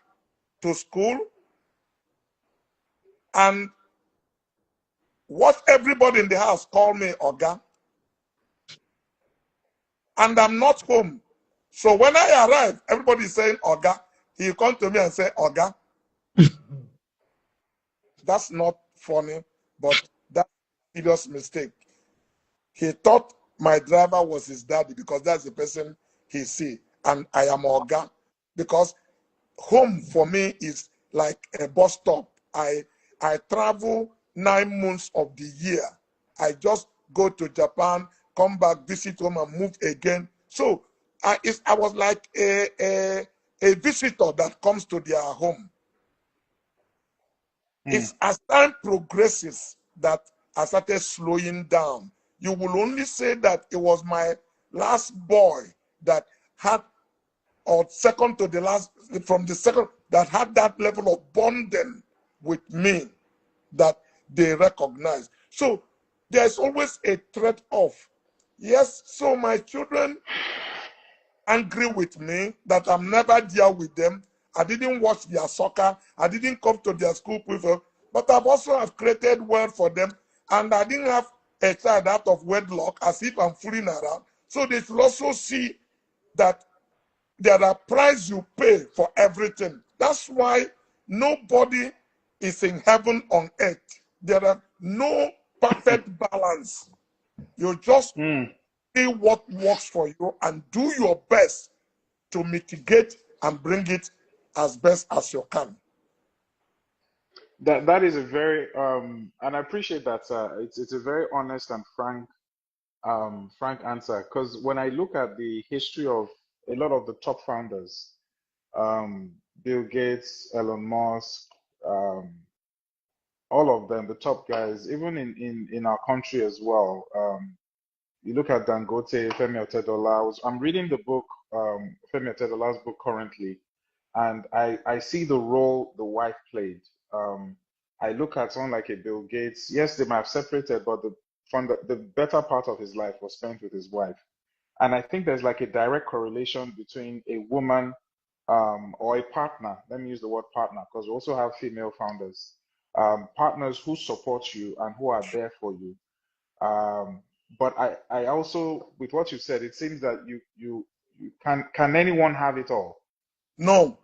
to school, and what everybody in the house call me Oga. And I'm not home. So when I arrive, everybody is saying Oga. He come to me and say Oga. That's not funny, but that's a serious mistake. He thought my driver was his daddy because that's the person he see, and I am Oga. Because home for me is like a bus stop. I travel 9 months of the year. I just go to Japan, come back, visit home, and move again. So I was like a visitor that comes to their home. It's as time progresses that I started slowing down. You will only say that it was my last boy that had, or second to the last, from the second, that had that level of bonding with me that they recognize. So there's always a trade-off. Yes, so my children angry with me that I'm never there with them. I didn't watch their soccer. I didn't come to their school prefer, but I've also have created wealth for them, and I didn't have a child out of wedlock as if I'm fooling around. So they should also see that there are prices you pay for everything. That's why nobody is in heaven on earth. There are no perfect balance. You just see what works for you and do your best to mitigate and bring it as best as you can. That is a very and I appreciate that. It's a very honest and frank answer, because when I look at the history of a lot of the top founders, um, Bill Gates, Elon Musk, um, all of them, the top guys, even in our country as well. You look at Dangote, Femi Otedola. I'm reading the book, Femi Otedola's book currently, and I see the role the wife played. I look at someone like a Bill Gates. Yes, they might have separated, but the better part of his life was spent with his wife. And I think there's like a direct correlation between a woman or a partner. Let me use the word partner because we also have female founders, partners who support you and who are there for you. But I also, with what you said, it seems that you can anyone have it all? No,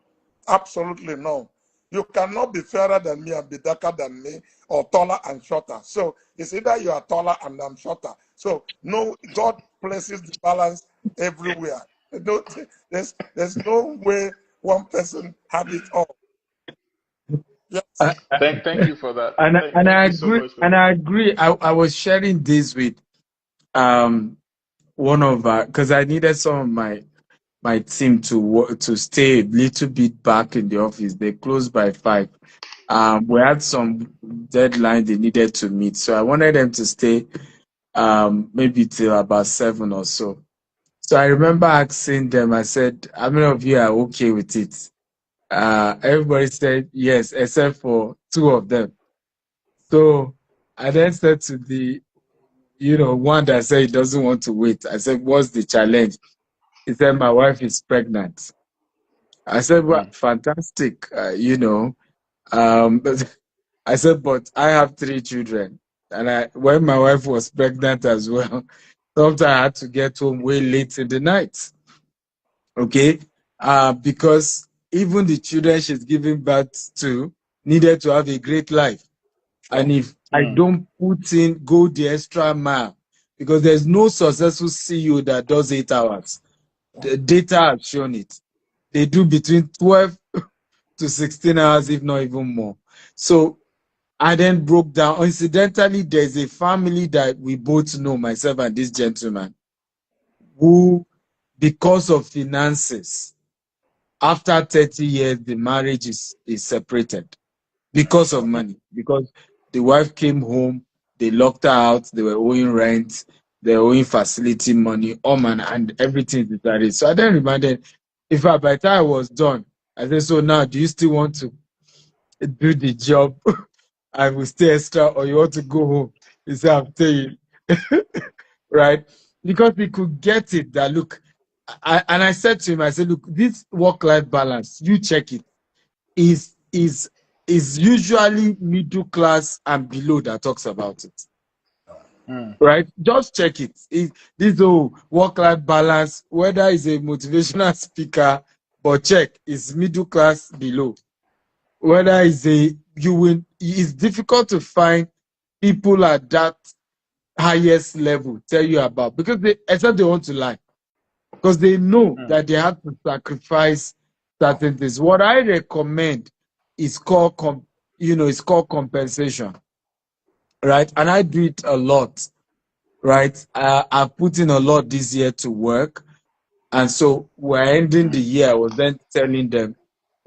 absolutely no. You cannot be fairer than me and be darker than me or taller and shorter. So it's either you are taller and I'm shorter. So no, God places the balance everywhere. No, there's no way one person have it all. Yes. Uh, Thank you for that. and Thank I you so agree. much for And that. I agree. I was sharing this with um one of because I needed some of my team to stay a little bit back in the office. They closed by 5. We had some deadline they needed to meet, so I wanted them to stay maybe till about 7 or so. So I remember asking them. I said, "How many of you are okay with it?" Everybody said yes, except for 2 of them. So I then said to the one that said he doesn't want to wait. I said, "What's the challenge?" He said, "My wife is pregnant." I said, "Well, Mm, fantastic, but I said, "But I have 3 children, and when my wife was pregnant as well, sometimes I had to get home way late in the night, okay, because even the children she's giving birth to needed to have a great life, and if I mm, don't go the extra mile, because there's no successful CEO that does 8 hours. The data has shown it. They do between 12 to 16 hours, if not even more. So I then broke down. Incidentally, there's a family that we both know, myself and this gentleman, who, because of finances, after 30 years, the marriage is separated because of money. Because the wife came home, they locked her out, they were owing rent, they were owing facility money, and everything decided. So I then reminded, in fact, by the time I was done, I said, "So now, do you still want to do the job? I will stay extra, or you want to go home?" He said, "I'm staying." Right? Because we could get it that, look, and I said to him, I said, "Look, this work-life balance, you check it, is is is usually middle class and below that talks about it, mm, right? Just check it. This whole work-life balance, whether it's a motivational speaker, but check, it's middle class below. Whether it's difficult to find people at that highest level tell you about, because except they want to lie, because they know mm, that they have to sacrifice certain things. What I recommend is it's called compensation, right? And I do it a lot, right? I put in a lot this year to work, and so we're ending the mm, year. I was then telling them,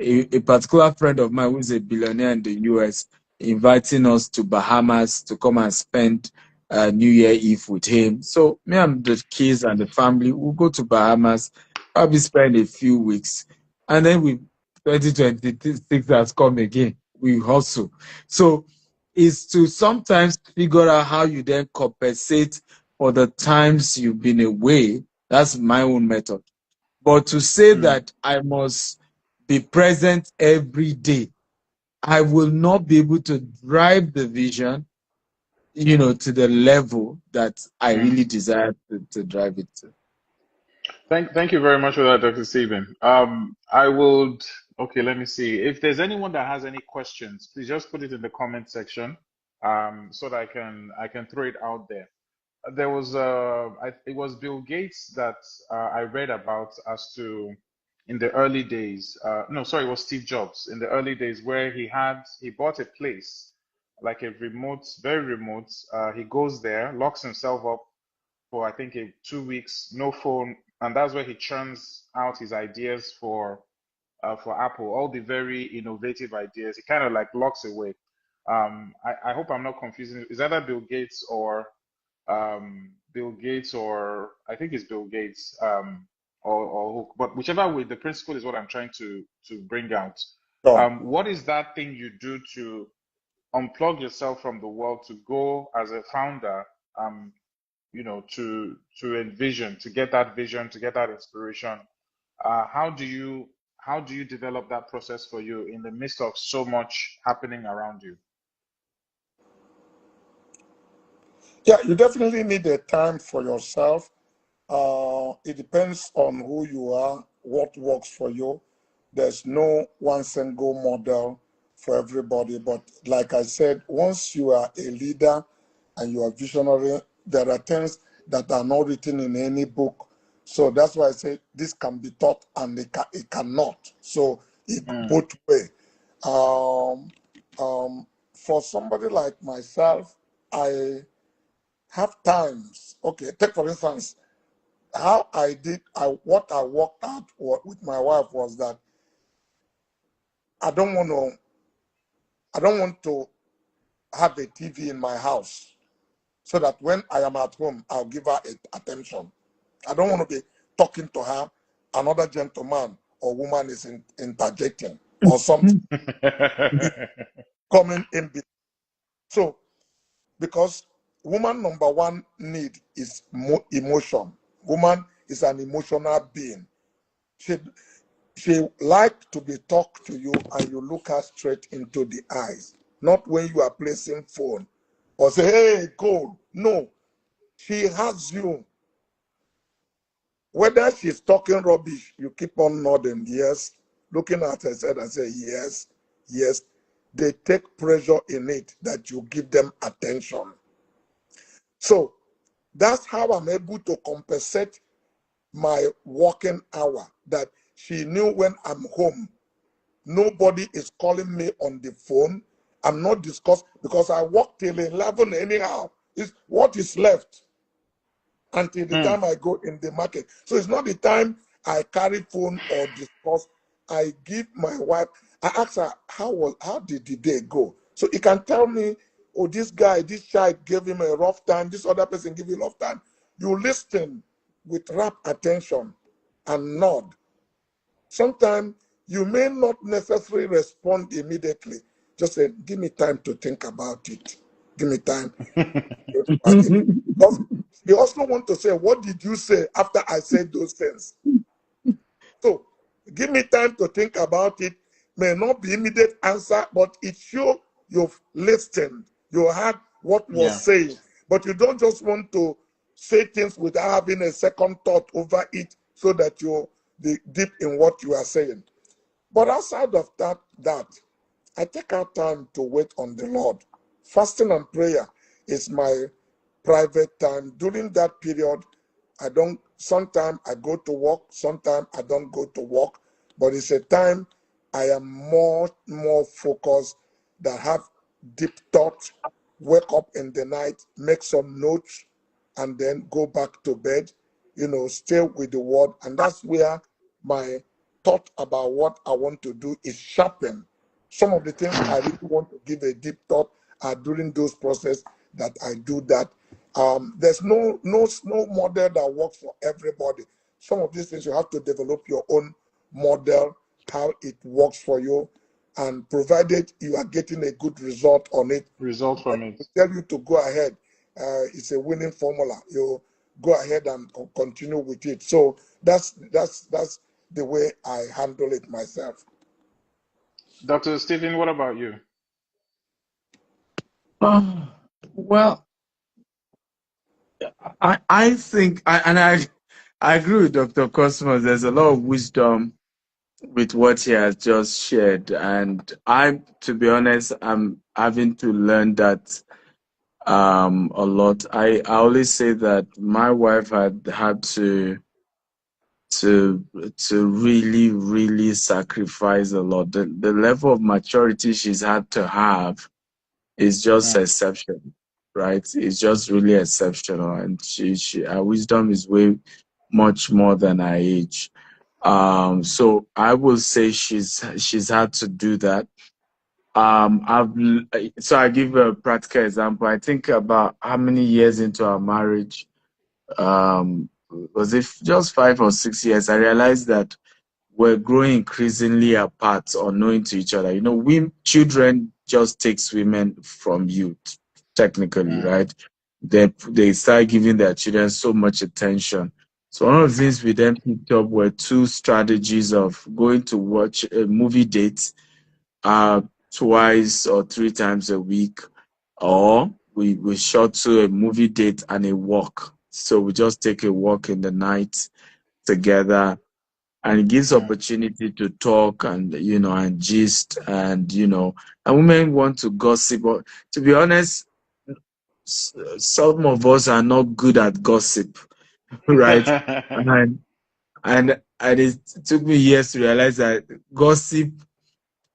a particular friend of mine who's a billionaire in the US inviting us to Bahamas to come and spend New Year Eve with him. So me and the kids and the family will go to Bahamas, probably spend a few weeks, and then 2026 has come again. We hustle. So is to sometimes figure out how you then compensate for the times you've been away. That's my own method. But to say mm, that I must be present every day, I will not be able to drive the vision, to the level that I mm. really desire to drive it to. Thank you very much for that, Dr. Stephen. I would, okay, let me see. If there's anyone that has any questions, please just put it in the comment section, so that I can throw it out there. There was it was Bill Gates that I read about as to in the early days. No, sorry, it was Steve Jobs in the early days where he bought a place, like a remote, very remote. He goes there, locks himself up for I think 2 weeks, no phone, and that's where he churns out his ideas for Apple, all the very innovative ideas. He kind of like locks away. I hope I'm not confusing. It's either Bill Gates, or I think it's Bill Gates, or but whichever way, the principle is what I'm trying to bring out. Sure. What is that thing you do to unplug yourself from the world to go as a founder, to envision, to get that vision, to get that inspiration? How do you develop that process for you in the midst of so much happening around you? Yeah, you definitely need a time for yourself. It depends on who you are, what works for you. There's no one single model for everybody. But like I said, once you are a leader and you are visionary, there are things that are not written in any book. So that's why I say this can be taught and it cannot. So it Mm, both way. Um, for somebody like myself, I have times. Okay, take for instance how what I worked out with my wife was that I don't want to have a TV in my house so that when I am at home I'll give her attention. I don't want to be talking to her, another gentleman or woman is interjecting or something coming in so because woman number one need is emotion. Woman is an emotional being. She She like to be talked to you and you look her straight into the eyes, not when you are placing phone or say, hey, go. No, she has you. Whether she's talking rubbish, you keep on nodding, yes. Looking at her head and say, yes, yes. They take pleasure in it that you give them attention. So that's how I'm able to compensate my working hour, that she knew when I'm home nobody is calling me on the phone. I'm not discussed because I work till 11 anyhow. It's what is left until the mm. time I go in the market. So it's not the time I carry phone or discuss. I give my wife, I ask her, how did the day go? So he can tell me, oh, this guy, this child gave him a rough time, this other person gave him a rough time. You listen with rapt attention and nod. Sometimes you may not necessarily respond immediately. Just say, give me time to think about it. Give me time to think about it. Because you also want to say, what did you say after I said those things? So give me time to think about it. May not be immediate answer, but it shows you've listened. You heard what was Yeah. said. But you don't just want to say things without having a second thought over it so that you're deep in what you are saying. But outside of that, I take out time to wait on the Lord. Fasting and prayer is my private time. During that period, sometimes I go to work, sometimes I don't go to work, but it's a time I am more focused, that have deep thoughts, wake up in the night, make some notes, and then go back to bed, stay with the word. And that's where my thought about what I want to do is sharpened. Some of the things I really want to give a deep thought are during those process that I do that. There's no model that works for everybody. Some of these things you have to develop your own model, how it works for you, and provided you are getting a good result on it, Result I from it. tell you to go ahead. It's a winning formula. You go ahead and continue with it. So that's the way I handle it myself. Dr. Stephen, what about you? Well, I think, I agree with Dr. Cosmos. There's a lot of wisdom with what he has just shared. And to be honest, I'm having to learn that a lot. I always say that my wife had to to really sacrifice a lot. The level of maturity she's had to have is just Mm. exceptional, right? It's just really exceptional, and her wisdom is way much more than her age. So I will say she's had to do that. So I give a practical example. I think about how many years into our marriage, was it just 5 or 6 years? I realized that we're growing increasingly apart, unknowing to each other. We children just takes women from you, technically, Mm. right? They start giving their children so much attention. So one of the things we then picked up were two strategies of going to watch a movie date uh, twice or 3 times a week, or we shot to a movie date and a walk. So we just take a walk in the night together, and it gives Mm. opportunity to talk and and gist, and women want to gossip. But to be honest, some of us are not good at gossip, right? And it took me years to realize that gossip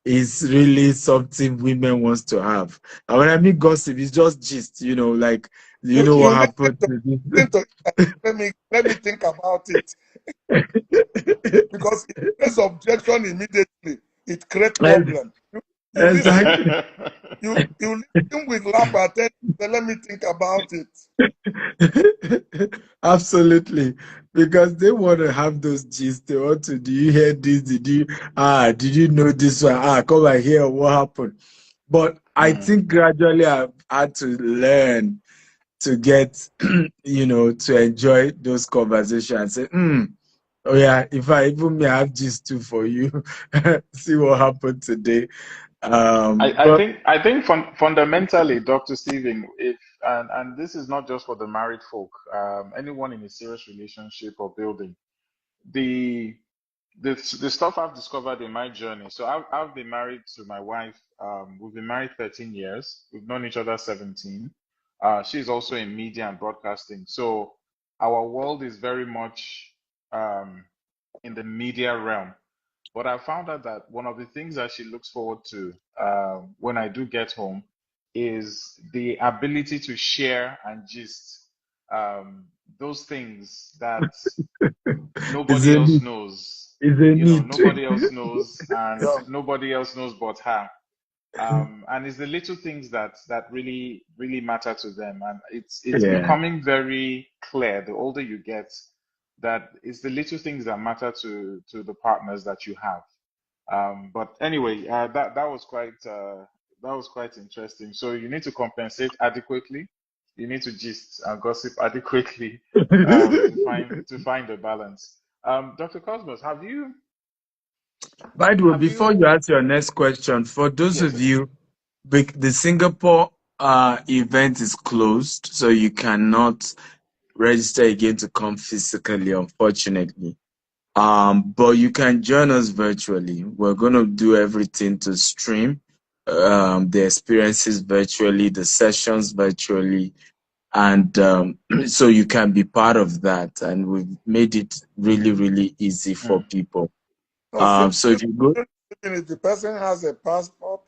is really something women wants to have. And when I mean gossip, it's just gist, like what You listen happened to, to listen to let me think about it, this. because it creates objection immediately. It creates Ex- problem. You listen, exactly. you listen with laugh at it. Then let me think about it. Absolutely, because they want to have those gists. They want to. Do you hear this? Did you know this one? Come and hear what happened. But I Mm. think gradually I've had to learn to get, to enjoy those conversations. Say, oh yeah, if I even may have gist too for you, see what happened today. But I think fundamentally, Dr. Steven, if and this is not just for the married folk, anyone in a serious relationship or building, the the stuff I've discovered in my journey. So I've been married to my wife. We've been married 13 years. We've known each other 17. She's also in media and broadcasting. So our world is very much in the media realm. But I found out that one of the things that she looks forward to when I do get home is the ability to share and gist those things that it's nobody a else need. knows. It's a You know, need. nobody else knows, and Yeah. nobody else knows but her. And it's the little things that really matter to them, and it's Yeah. becoming very clear the older you get that it's the little things that matter to the partners that you have. But anyway, that was quite interesting. So you need to compensate adequately. You need to gist and gossip adequately to find the balance. Dr. Cosmos, By the way, have before you you ask your next question, for those yes, of sir. you, the Singapore event is closed, so you cannot register again to come physically, unfortunately. But you can join us virtually. We're going to do everything to stream the experiences virtually, the sessions virtually, and so you can be part of that. And we've made it really, really easy for Mm, people. No, sim- So if you go, Simply, if the person has a passport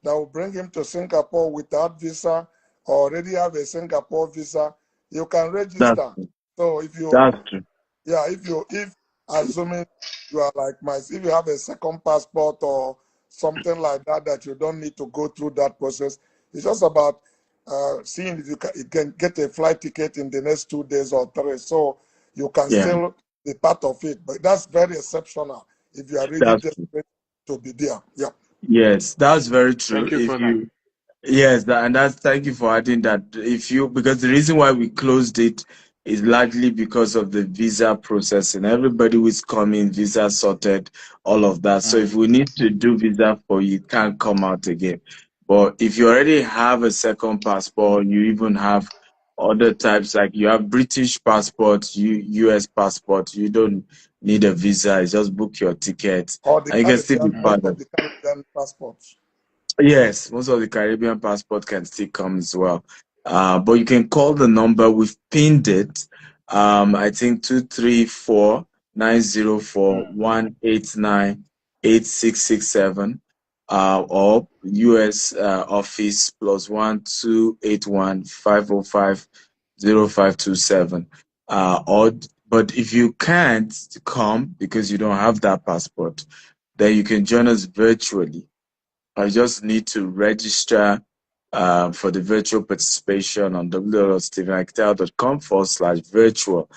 that will bring him to Singapore without visa, or already have a Singapore visa, you can that's register. So that's true. if assuming you are like if you have a second passport or something like that, that you don't need to go through that process. It's just about seeing if you can get a flight ticket in the next 2 days or three, so you can Yeah, still be part of it. But that's very exceptional if you are really that's true. desperate to be there. Yeah. Yes, that's very true. thank you for that. Yes, and that's thank you for adding that. Because the reason why we closed it is largely because of the visa processing. Everybody who is coming, visa sorted, all of that. So Mm, if we need to do visa for you, it can't come out again. But if you already have a second passport, you even have other types, like you have British passport, US passport, you don't need a visa. You just book your ticket Or the and you can still be Caribbean, most part of of. the Caribbean passports. Yes, most of the Caribbean passport can still come as well. But you can call the number. We've pinned it. I think 234 904-189-8667, or US office +1 281-505-0527. But if you can't come because you don't have that passport, then you can join us virtually. I just need to register for the virtual participation on www.stephenakital.com/virtual.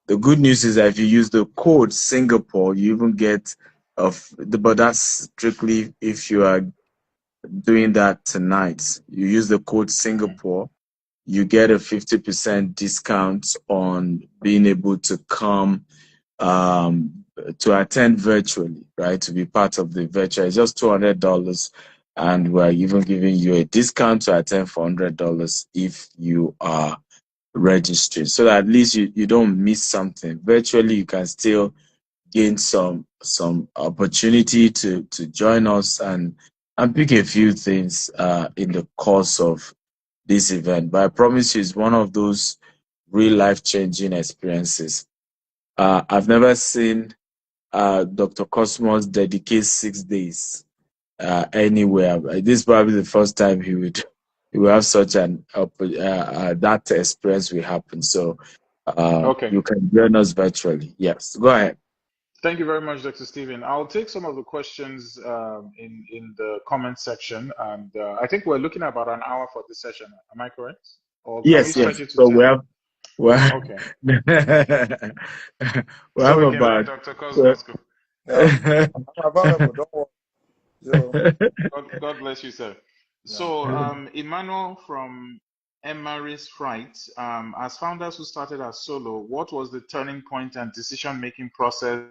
The good news is that if you use the code Singapore, you even get but that's strictly if you are doing that tonight. You use the code Singapore, you get a 50% discount on being able to come to attend virtually, right? To be part of the virtual. It's just $200, and we're even giving you a discount to attend for $100 if you are registered, so that at least you don't miss something. Virtually, you can still gain some opportunity to join us and pick a few things in the course of this event. But I promise you, it's one of those real life-changing experiences. I've never seen Dr. Cosmos dedicate 6 days anywhere. This is probably the first time he will have such an that experience will happen. So Okay. you can join us virtually. Yes, go ahead. Thank you very much, Dr. Stephen. I'll take some of the questions in the comment section, and I think we're looking at about an hour for this session. Am I correct? Or can we Yes, stretch yes. it to So 10? we have Okay. we So have we can let about Dr. Cosmos go. Yeah, I'm available. Don't worry. Yo, God bless you, sir. yeah. So, Emmanuel from Emaris writes, as founders who started as solo, what was the turning point and decision-making process?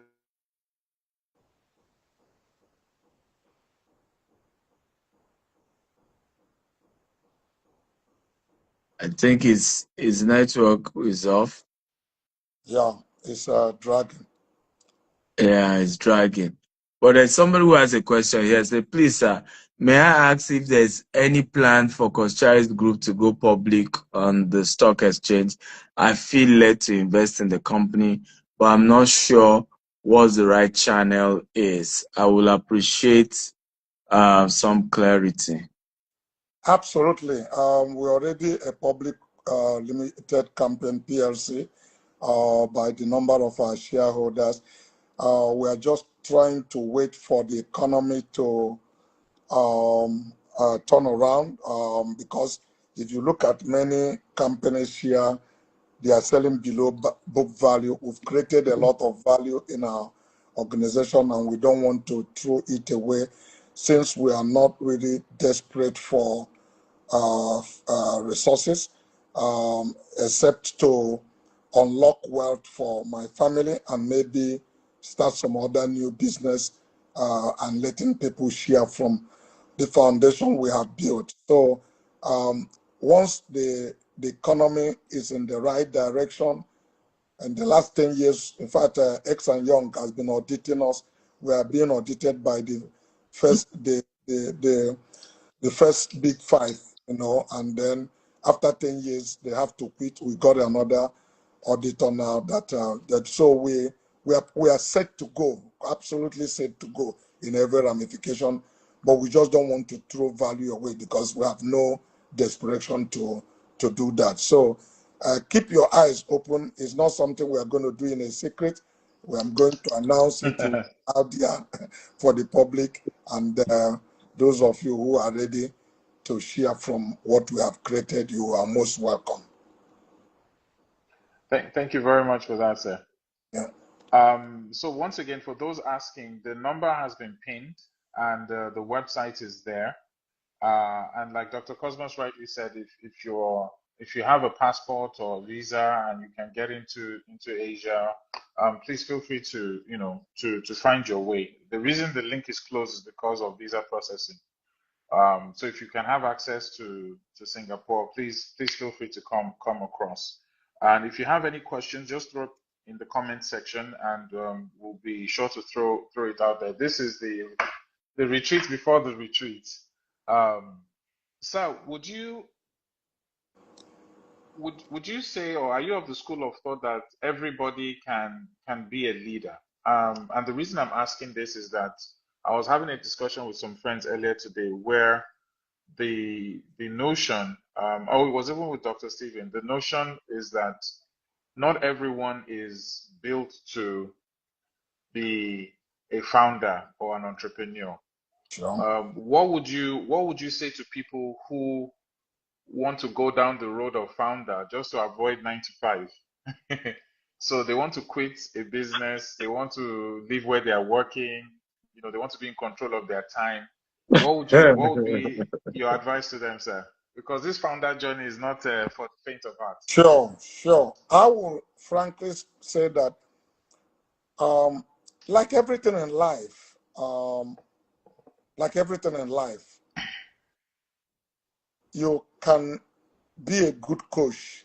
I think his network is off. Yeah, it's dragging. Yeah, it's dragging. But there's somebody who has a question here. Say, please, sir, may I ask if there's any plan for Koschari's group to go public on the stock exchange? I feel led to invest in the company, but I'm not sure what the right channel is. I will appreciate some clarity. Absolutely. We're already a public limited company, PLC, by the number of our shareholders. We are just trying to wait for the economy to turn around because if you look at many companies here, they are selling below book value. We've created a lot of value in our organization and we don't want to throw it away since we are not really desperate for resources, except to unlock wealth for my family and maybe start some other new business and letting people share from the foundation we have built. So once the economy is in the right direction, and the last 10 years, in fact, X and Young has been auditing us. We are being audited by the first the first big five, and then after 10 years they have to quit. We got another auditor now that so we are set to go, absolutely set to go in every ramification, but we just don't want to throw value away because we have no desperation to do that. So keep your eyes open. It's not something we are going to do in a secret. We are going to announce it out there for the public, and those of you who are ready to share from what we have created, you are most welcome. Thank you very much for that, sir. Yeah. So once again, for those asking, the number has been pinned and the website is there. And like Dr. Cosmos rightly said, if you have a passport or visa and you can get into Asia, please feel free to to find your way. The reason the link is closed is because of visa processing. So if you can have access to Singapore, please feel free to come across. And if you have any questions, just throw it in the comment section, and we'll be sure to throw it out there. This is the retreat before the retreat. So would you would you say, or are you of the school of thought that everybody can be a leader? And the reason I'm asking this is that I was having a discussion with some friends earlier today where the notion, oh, it was even with Dr. Stephen, the notion is that not everyone is built to be a founder or an entrepreneur. Sure. What would you say to people who want to go down the road of founder just to avoid 9 to 5? So they want to quit a business, they want to live where they are working, they want to be in control of their time. What would be your advice to them, sir? Because this founder journey is not for the faint of heart. Sure. I will frankly say that, like everything in life, you can be a good coach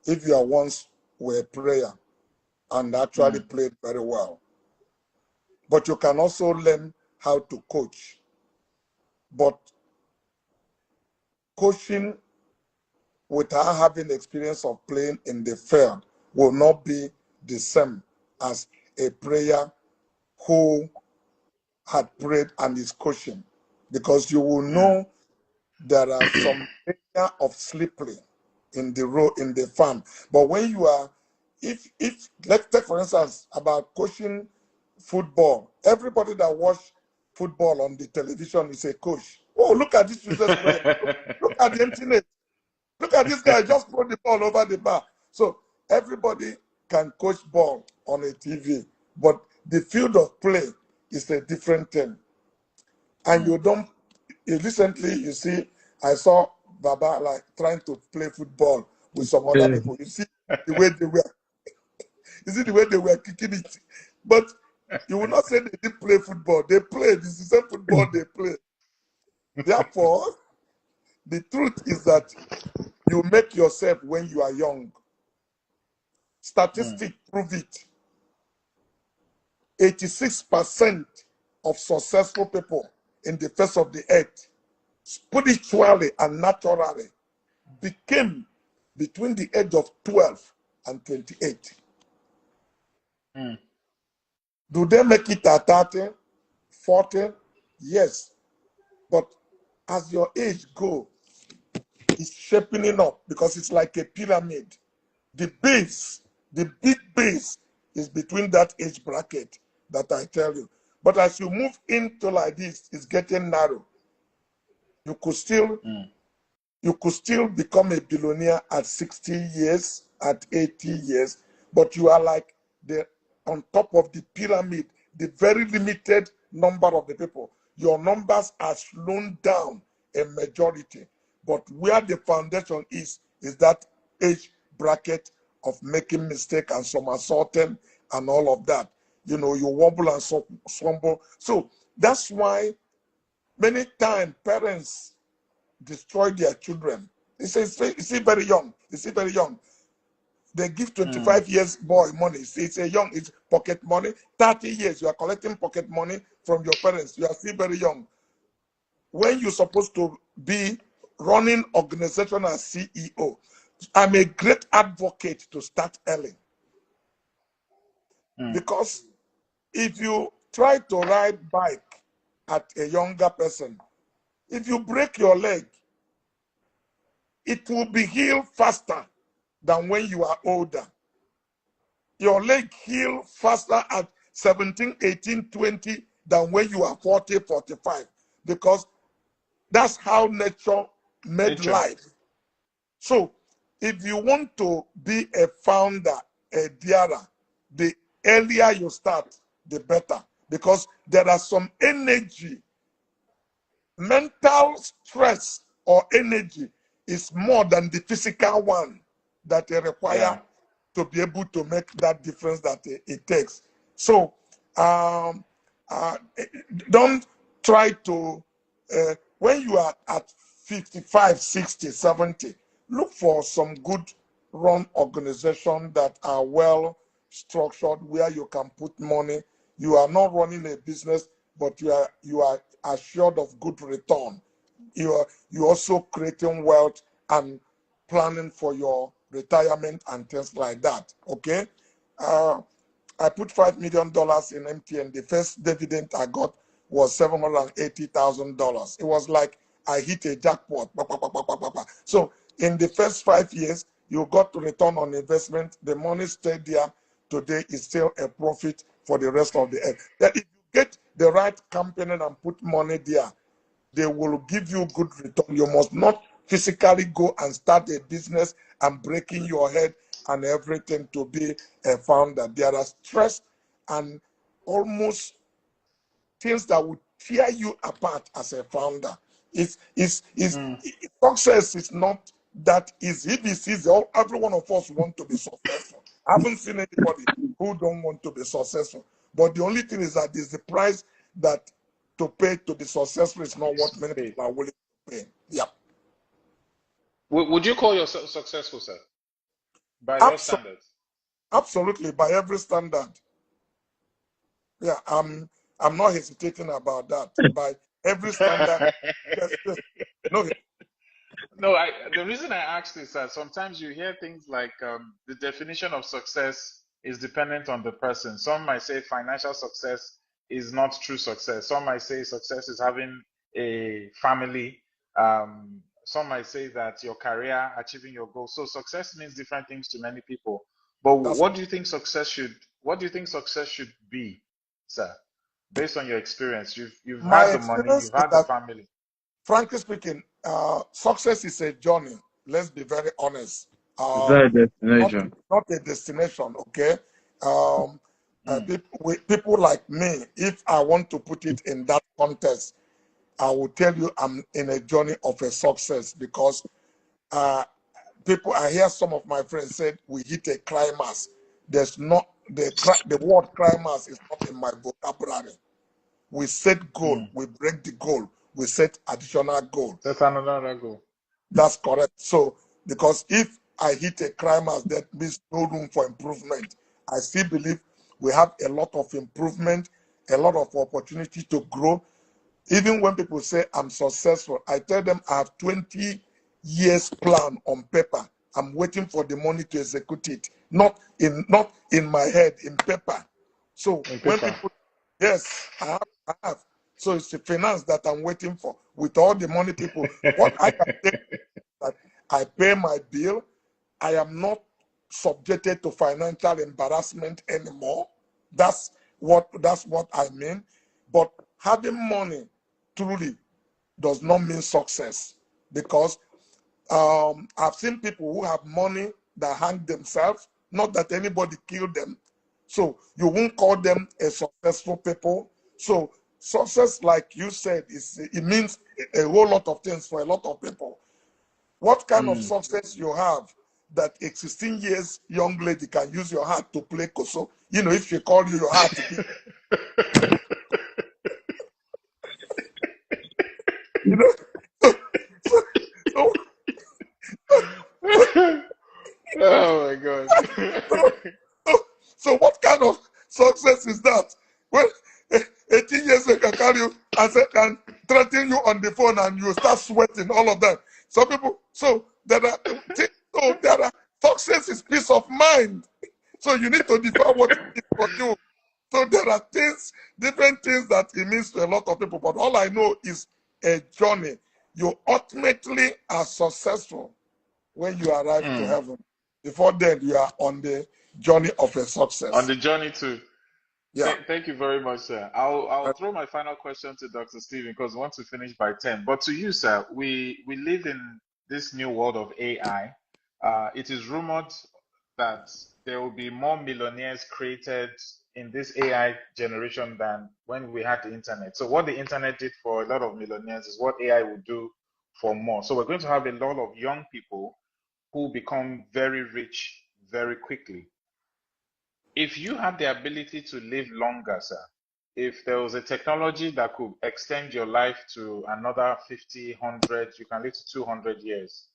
if you are once were a player and actually played very well. But you can also learn how to coach. But coaching without having experience of playing in the field will not be the same as a player who had played and is coaching, because you will know there are some area of slippery in the road in the farm. But when you are, if let's take for instance about coaching football, everybody that watch football on the television is a coach. Oh, look at this useless player. Look at the internet. Look at this guy, just throw the ball over the bar. So everybody can coach ball on a TV, but the field of play is a different thing. And recently, you see, I saw Baba like trying to play football with some other people. You see the way they were kicking it. But you will not say they didn't play football. They played. It's the same football they play. Therefore, the truth is that you make yourself when you are young. Statistics prove it. 86% of successful people in the face of the earth, spiritually and naturally, became between the age of 12 and 28. Do they make it at 30, 40? Yes. But as your age go, it's shaping up because it's like a pyramid. The base, the big base, is between that age bracket that I tell you. But as you move into like this, it's getting narrow. You could still become a billionaire at 60 years, at 80 years, but you are like on top of the pyramid, the very limited number of the people. Your numbers are slowed down a majority, but where the foundation is that age bracket of making mistake and somersaulting and all of that. You wobble and swumble. So that's why many times parents destroy their children. It's still very young. They give 25 years boy money. It's pocket money. 30 years, you are collecting pocket money from your parents. You are still very young. When you're supposed to be running organization as CEO, I'm a great advocate to start early. Because if you try to ride bike at a younger person, if you break your leg, it will be healed faster than when you are older. Your leg heal faster at 17, 18, 20 than when you are 40, 45, because that's how nature made life. So if you want to be a founder, a darer, the earlier you start, the better, because there are some energy. Mental stress or energy is more than the physical one that they require to be able to make that difference that it takes. So don't try to, when you are at 55, 60, 70, look for some good run organization that are well structured, where you can put money. You are not running a business, but you are assured of good return. You also creating wealth and planning for your retirement and things like that. Okay. I put $5 million in MTN. The first dividend I got was $780,000. It was like I hit a jackpot. So in the first 5 years, you got to return on investment. The money stayed there. Today is still a profit for the rest of the year. That if you get the right company and put money there, they will give you good return. You must not physically go and start a business and breaking your head and everything to be a founder. There are stress and almost things that would tear you apart as a founder. Success is not that easy. If it's easy, every one of us want to be successful. I haven't seen anybody who don't want to be successful. But the only thing is that is the price that to pay to be successful is not what many people are willing to pay. Yeah. Would you call yourself successful, sir? By your standards? Absolutely, by every standard. Yeah, I'm not hesitating about that. By every standard, yes, no. No, the reason I asked is that sometimes you hear things like the definition of success is dependent on the person. Some might say financial success is not true success. Some might say success is having a family. Some might say that your career, achieving your goals. So success means different things to many people. But what do you think success should be, sir? Based on your experience, you've had the money, you've had the family. Frankly speaking, success is a journey. Let's be very honest. Not a destination. Not a destination, okay? People like me, if I want to put it in that context, I will tell you I'm in a journey of a success because I hear some of my friends said we hit a climax. There's not the word climax is not in my vocabulary. We set goal, we break the goal, we set additional goal. Set another goal. That's correct. So, because if I hit a climax, that means no room for improvement. I still believe we have a lot of improvement, a lot of opportunity to grow. Even when people say I'm successful, I tell them I have 20 years plan on paper. I'm waiting for the money to execute it, not in my head, in paper. So when people, yes, I have. So it's the finance that I'm waiting for. With all the money people, what I can say that I pay my bill, I am not subjected to financial embarrassment anymore. That's what I mean. But having money truly does not mean success, because I've seen people who have money that hang themselves, not that anybody killed them. So you won't call them a successful people. So success, like you said, it means a whole lot of things for a lot of people. What kind of success you have that a 16 years young lady can use your heart to play koso? You know, if she call you your heart to be, you know, oh my God. So what kind of success is that? Well, 18 years ago can carry you and threaten you on the phone and you start sweating, all of that. Some people, so there are success is peace of mind. So you need to define what it is for you. So there are different things that it means to a lot of people. But all I know is a journey. You ultimately are successful when you arrive to heaven. Before then, you are on the journey of a success. On the journey to. Yeah. Thank you very much, sir. I'll throw my final question to Dr. Stephen because we want to finish by 10. But to you, sir, we live in this new world of AI. It is rumored that there will be more millionaires created in this AI generation than when we had the internet. So what the internet did for a lot of millionaires is what AI will do for more. So we're going to have a lot of young people who become very rich very quickly. If you had the ability to live longer, sir, if there was a technology that could extend your life to another 50, 100, you can live to 200 years,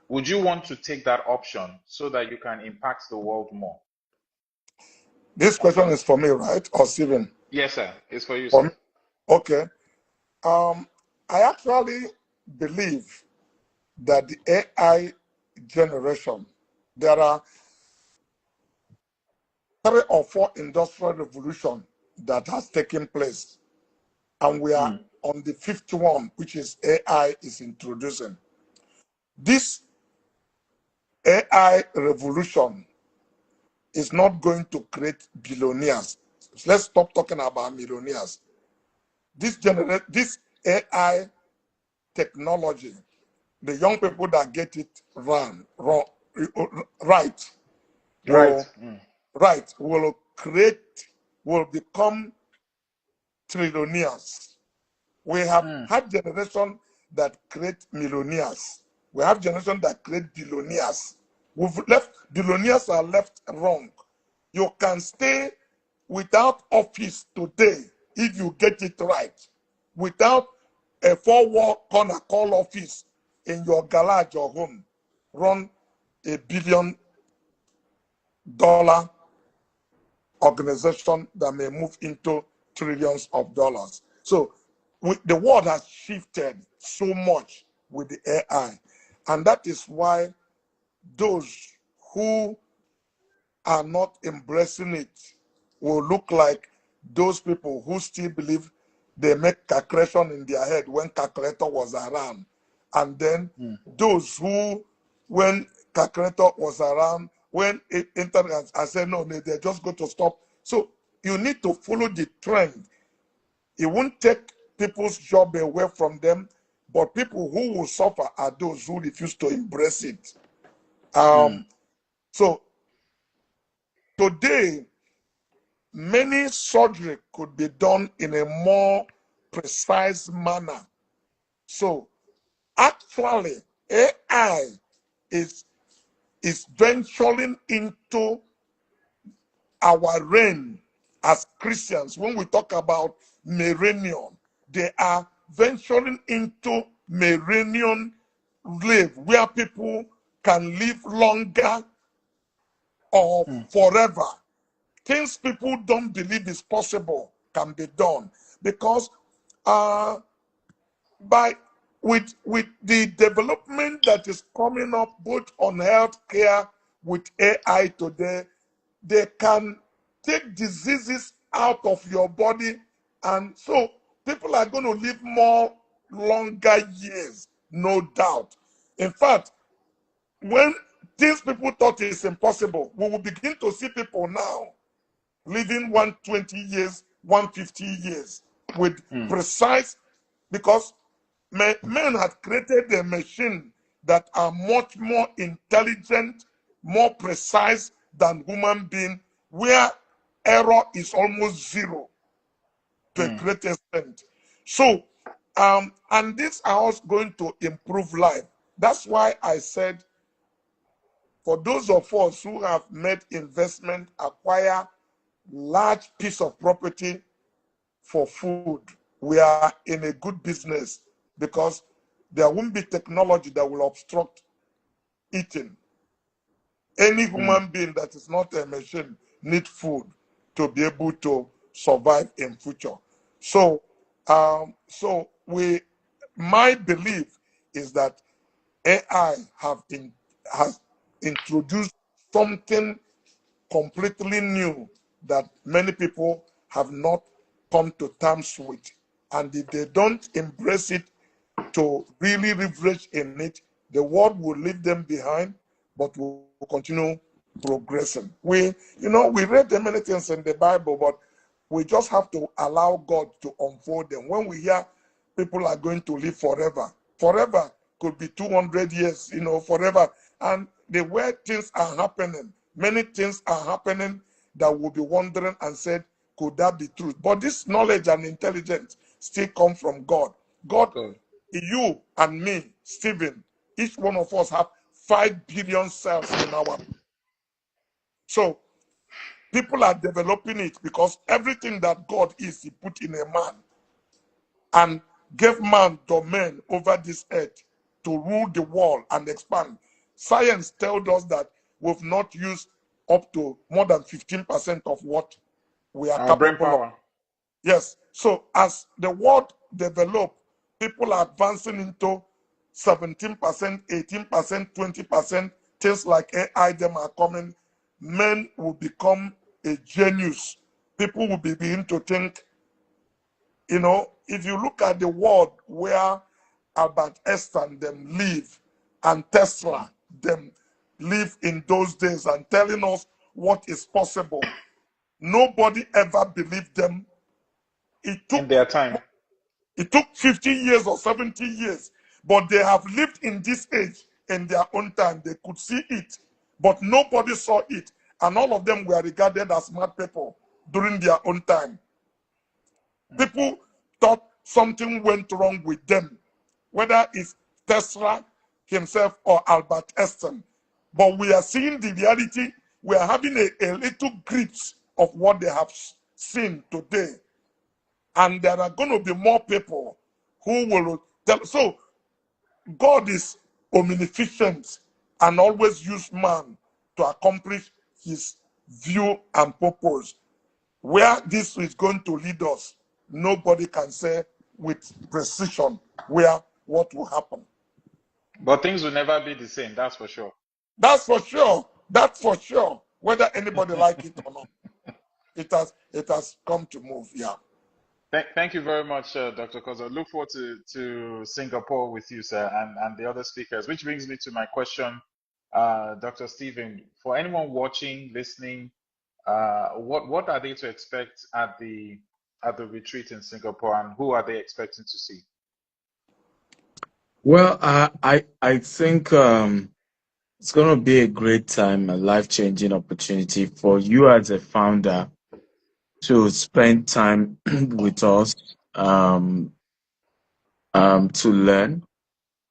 would you want to take that option so that you can impact the world more? This question is for me, right? Or Stephen? Yes, sir. It's for you, sir. Okay. I actually believe that the AI generation. There are 3 or 4 industrial revolution that has taken place, and we are on the 5th one, which is AI is introducing. This AI revolution is not going to create billionaires. Let's stop talking about millionaires. This AI technology, the young people that get it right will will become trillionaires. We have had generation that create millionaires. We have generation that create billionaires. Billionaires are left wrong. You can stay without office today if you get it right, without a 4-wall corner call office in your garage or home, run $1 billion organization that may move into trillions of dollars. So the world has shifted so much with the AI, and that is why those who are not embracing it will look like those people who still believe they make calculation in their head when calculator was around, and then those who, when calculator was around, when internet, I said no, they're just going to stop. So you need to follow the trend. It won't take people's job away from them, but people who will suffer are those who refuse to embrace it. So today, many surgery could be done in a more precise manner. So actually, AI is venturing into our reign as Christians. When we talk about millennium, they are venturing into millennium live, where people can live longer or forever. Things people don't believe is possible can be done, because with the development that is coming up both on healthcare with AI today, they can take diseases out of your body, and so people are going to live longer years, no doubt. In fact, when things people thought is impossible, we will begin to see people now living 120 years, 150 years with precise, because men had created a machine that are much more intelligent, more precise than human being, where error is almost zero to a great extent. So, and these are also going to improve life. That's why I said, for those of us who have made investment, acquire large piece of property for food, we are in a good business, because there won't be technology that will obstruct eating. Any human being that is not a machine need food to be able to survive in future. So, my belief is that AI has introduced something completely new that many people have not come to terms with. And if they don't embrace it to really leverage in it, the world will leave them behind, but will continue progressing. We read the many things in the Bible, but we just have to allow God to unfold them. When we hear people are going to live forever, forever could be 200 years, forever. And the way things are happening, many things are happening that will be wondering and said, could that be true? But this knowledge and intelligence still come from God. God, you and me, Stephen, each one of us have 5 billion cells in our. So people are developing it, because everything that God is, he put in a man and gave man domain over this earth to rule the world and expand. Science tells us that we've not used up to more than 15% of what we are Our brain capable of. power. Yes. So as the world develops, people are advancing into 17%, 18%, 20%, things like AI, them are coming, men will become a genius. People will begin to think, you know, if you look at the world where Albert Einstein them live and Tesla them live in those days and telling us what is possible, nobody ever believed them. It In took their time. it took 50 years or 70 years, but they have lived in this age in their own time. They could see it, but nobody saw it. And all of them were regarded as smart people during their own time. People thought something went wrong with them, whether it's Tesla himself or Albert Einstein. But we are seeing the reality. We are having a little glimpse of what they have seen today. And there are going to be more people who will tell. So God is omnipotent and always use man to accomplish his view and purpose. Where this is going to lead us, nobody can say with precision where what will happen. But things will never be the same, that's for sure. That's for sure. That's for sure. Whether anybody like it or not, it has come to move. Yeah. Thank you very much, Dr. Kozo. Look forward to Singapore with you, sir, and the other speakers, which brings me to my question, Dr. Stephen. For anyone watching, listening, what are they to expect at the retreat in Singapore, and who are they expecting to see? Well, I think it's going to be a great time, a life-changing opportunity for you as a founder to spend time with us to learn.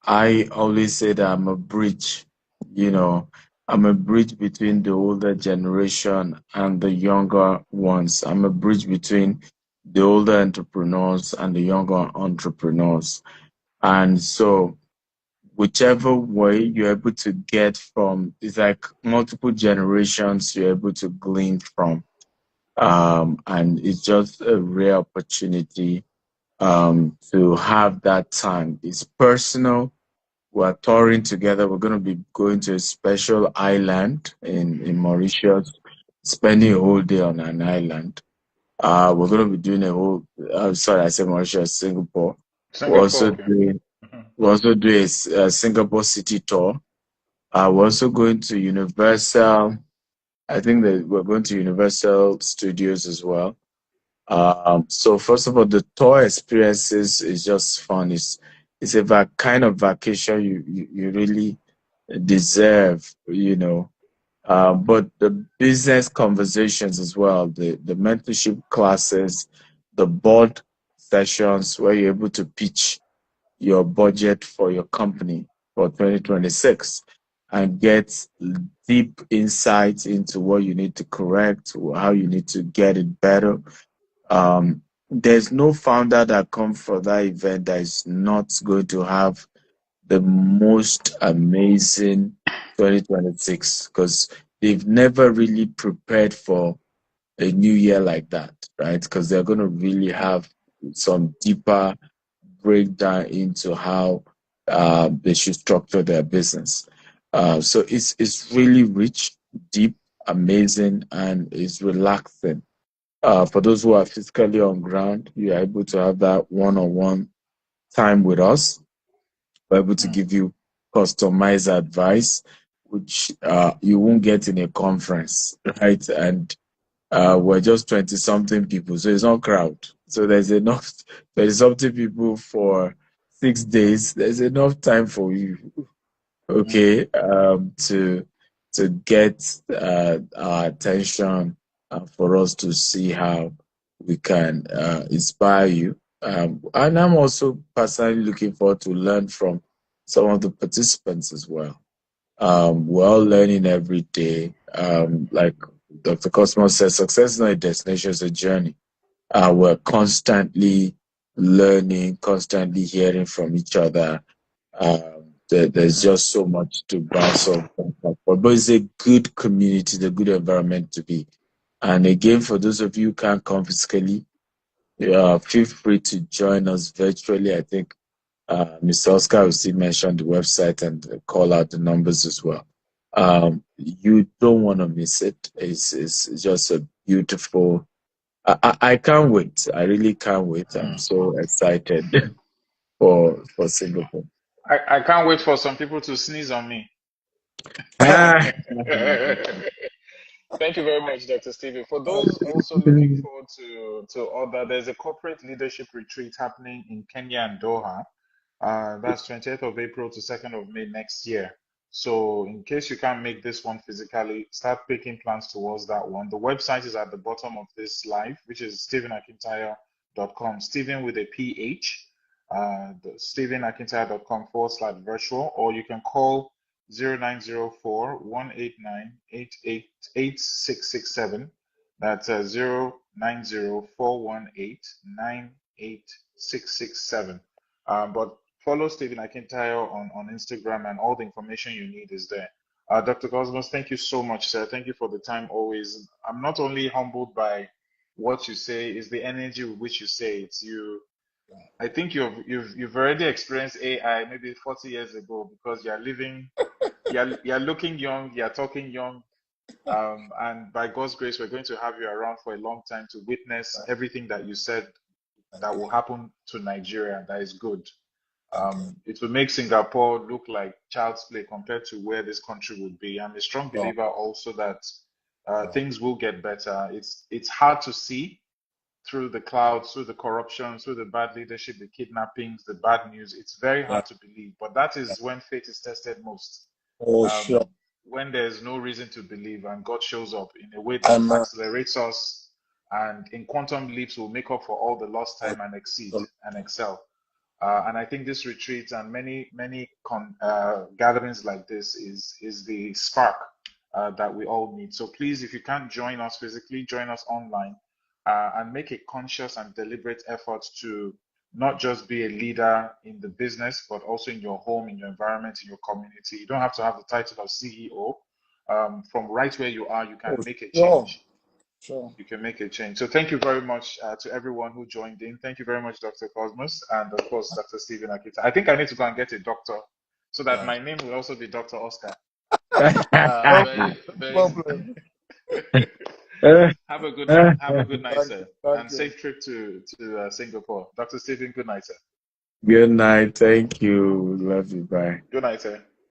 I always say that I'm a bridge, I'm a bridge between the older generation and the younger ones. I'm a bridge between the older entrepreneurs and the younger entrepreneurs. And so whichever way you're able to get from, it's like multiple generations you're able to glean from. And it's just a rare opportunity to have that time. It's personal. We're touring together. We're going to be going to a special island in Mauritius, spending a whole day on an island. We're going to be doing a whole, sorry, I said Mauritius, Singapore. We're Singapore, also okay. doing, we also do a Singapore city tour. We're also going to Universal. I think that we're going to Universal Studios as well. So first of all, the tour experiences is just fun. It's a kind of vacation you really deserve, but the business conversations as well, the mentorship classes, the board sessions where you're able to pitch your budget for your company for 2026 and get deep insights into what you need to correct, how you need to get it better. There's no founder that comes for that event that is not going to have the most amazing 2026 because they've never really prepared for a new year like that, right? Because they're going to really have some deeper breakdown into how they should structure their business. So it's really rich, deep, amazing, and it's relaxing. For those who are physically on ground, you are able to have that one-on-one time with us. We're able to give you customized advice, which you won't get in a conference, right? And we're just 20 something people, so it's not crowd. So there's enough 20 something people for 6 days. There's enough time for you, okay, to get our attention for us to see how we can inspire you. And I'm also personally looking forward to learn from some of the participants as well. We're all learning every day. Like Dr. Cosmos says, success is not a destination, it's a journey. We're constantly learning, constantly hearing from each other. There's just so much to bounce off. But it's a good community, the good environment to be. And again, for those of you who can't come physically, feel free to join us virtually. I think Mr. Oscar will still mention the website and call out the numbers as well. You don't want to miss it. It's just a beautiful. I can't wait. I really can't wait. I'm so excited for Singapore. I can't wait for some people to sneeze on me. Ah. Thank you very much, Dr. Stevie. For those also looking forward to other, there's a corporate leadership retreat happening in Kenya and Doha. That's 20th of April to 2nd of May next year. So in case you can't make this one physically, start making plans towards that one. The website is at the bottom of this live, which is stephenakintayo.com. Stephen with a PH, stephenakintayo.com/virtual, or you can call 0904-189-8667. That's 090418988667. But follow Stephen Akintayo on Instagram, and all the information you need is there. Dr. Cosmos, thank you so much, sir. Thank you for the time always. I'm not only humbled by what you say, it's the energy with which you say it. I think you've already experienced AI maybe 40 years ago, because you're looking young, you're talking young, and by God's grace, we're going to have you around for a long time to witness everything that you said that will happen to Nigeria. That is good. It will make Singapore look like child's play compared to where this country would be. I'm a strong believer also that things will get better. It's hard to see through the clouds, through the corruption, through the bad leadership, the kidnappings, the bad news. It's very hard to believe, but that is when faith is tested most. Oh, sure. When there's no reason to believe and God shows up in a way that accelerates us, and in quantum leaps will make up for all the lost time and exceed and excel. And I think this retreat and many gatherings like this is the spark that we all need. So please, if you can't join us physically, join us online, and make a conscious and deliberate effort to not just be a leader in the business, but also in your home, in your environment, in your community. You don't have to have the title of CEO. From right where you are, you can make a change. Sure. You can make a change. So thank you very much to everyone who joined in. Thank you very much, Dr. Cosmos, and of course, Dr. Stephen Akita. I think I need to go and get a doctor so that my name will also be Dr. Oscar. Problem. Have a good night. Have a good night, sir. Thank And you. safe trip to Singapore. Dr. Stephen, good night, sir. Good night. Thank you. Love you. Bye. Good night, sir.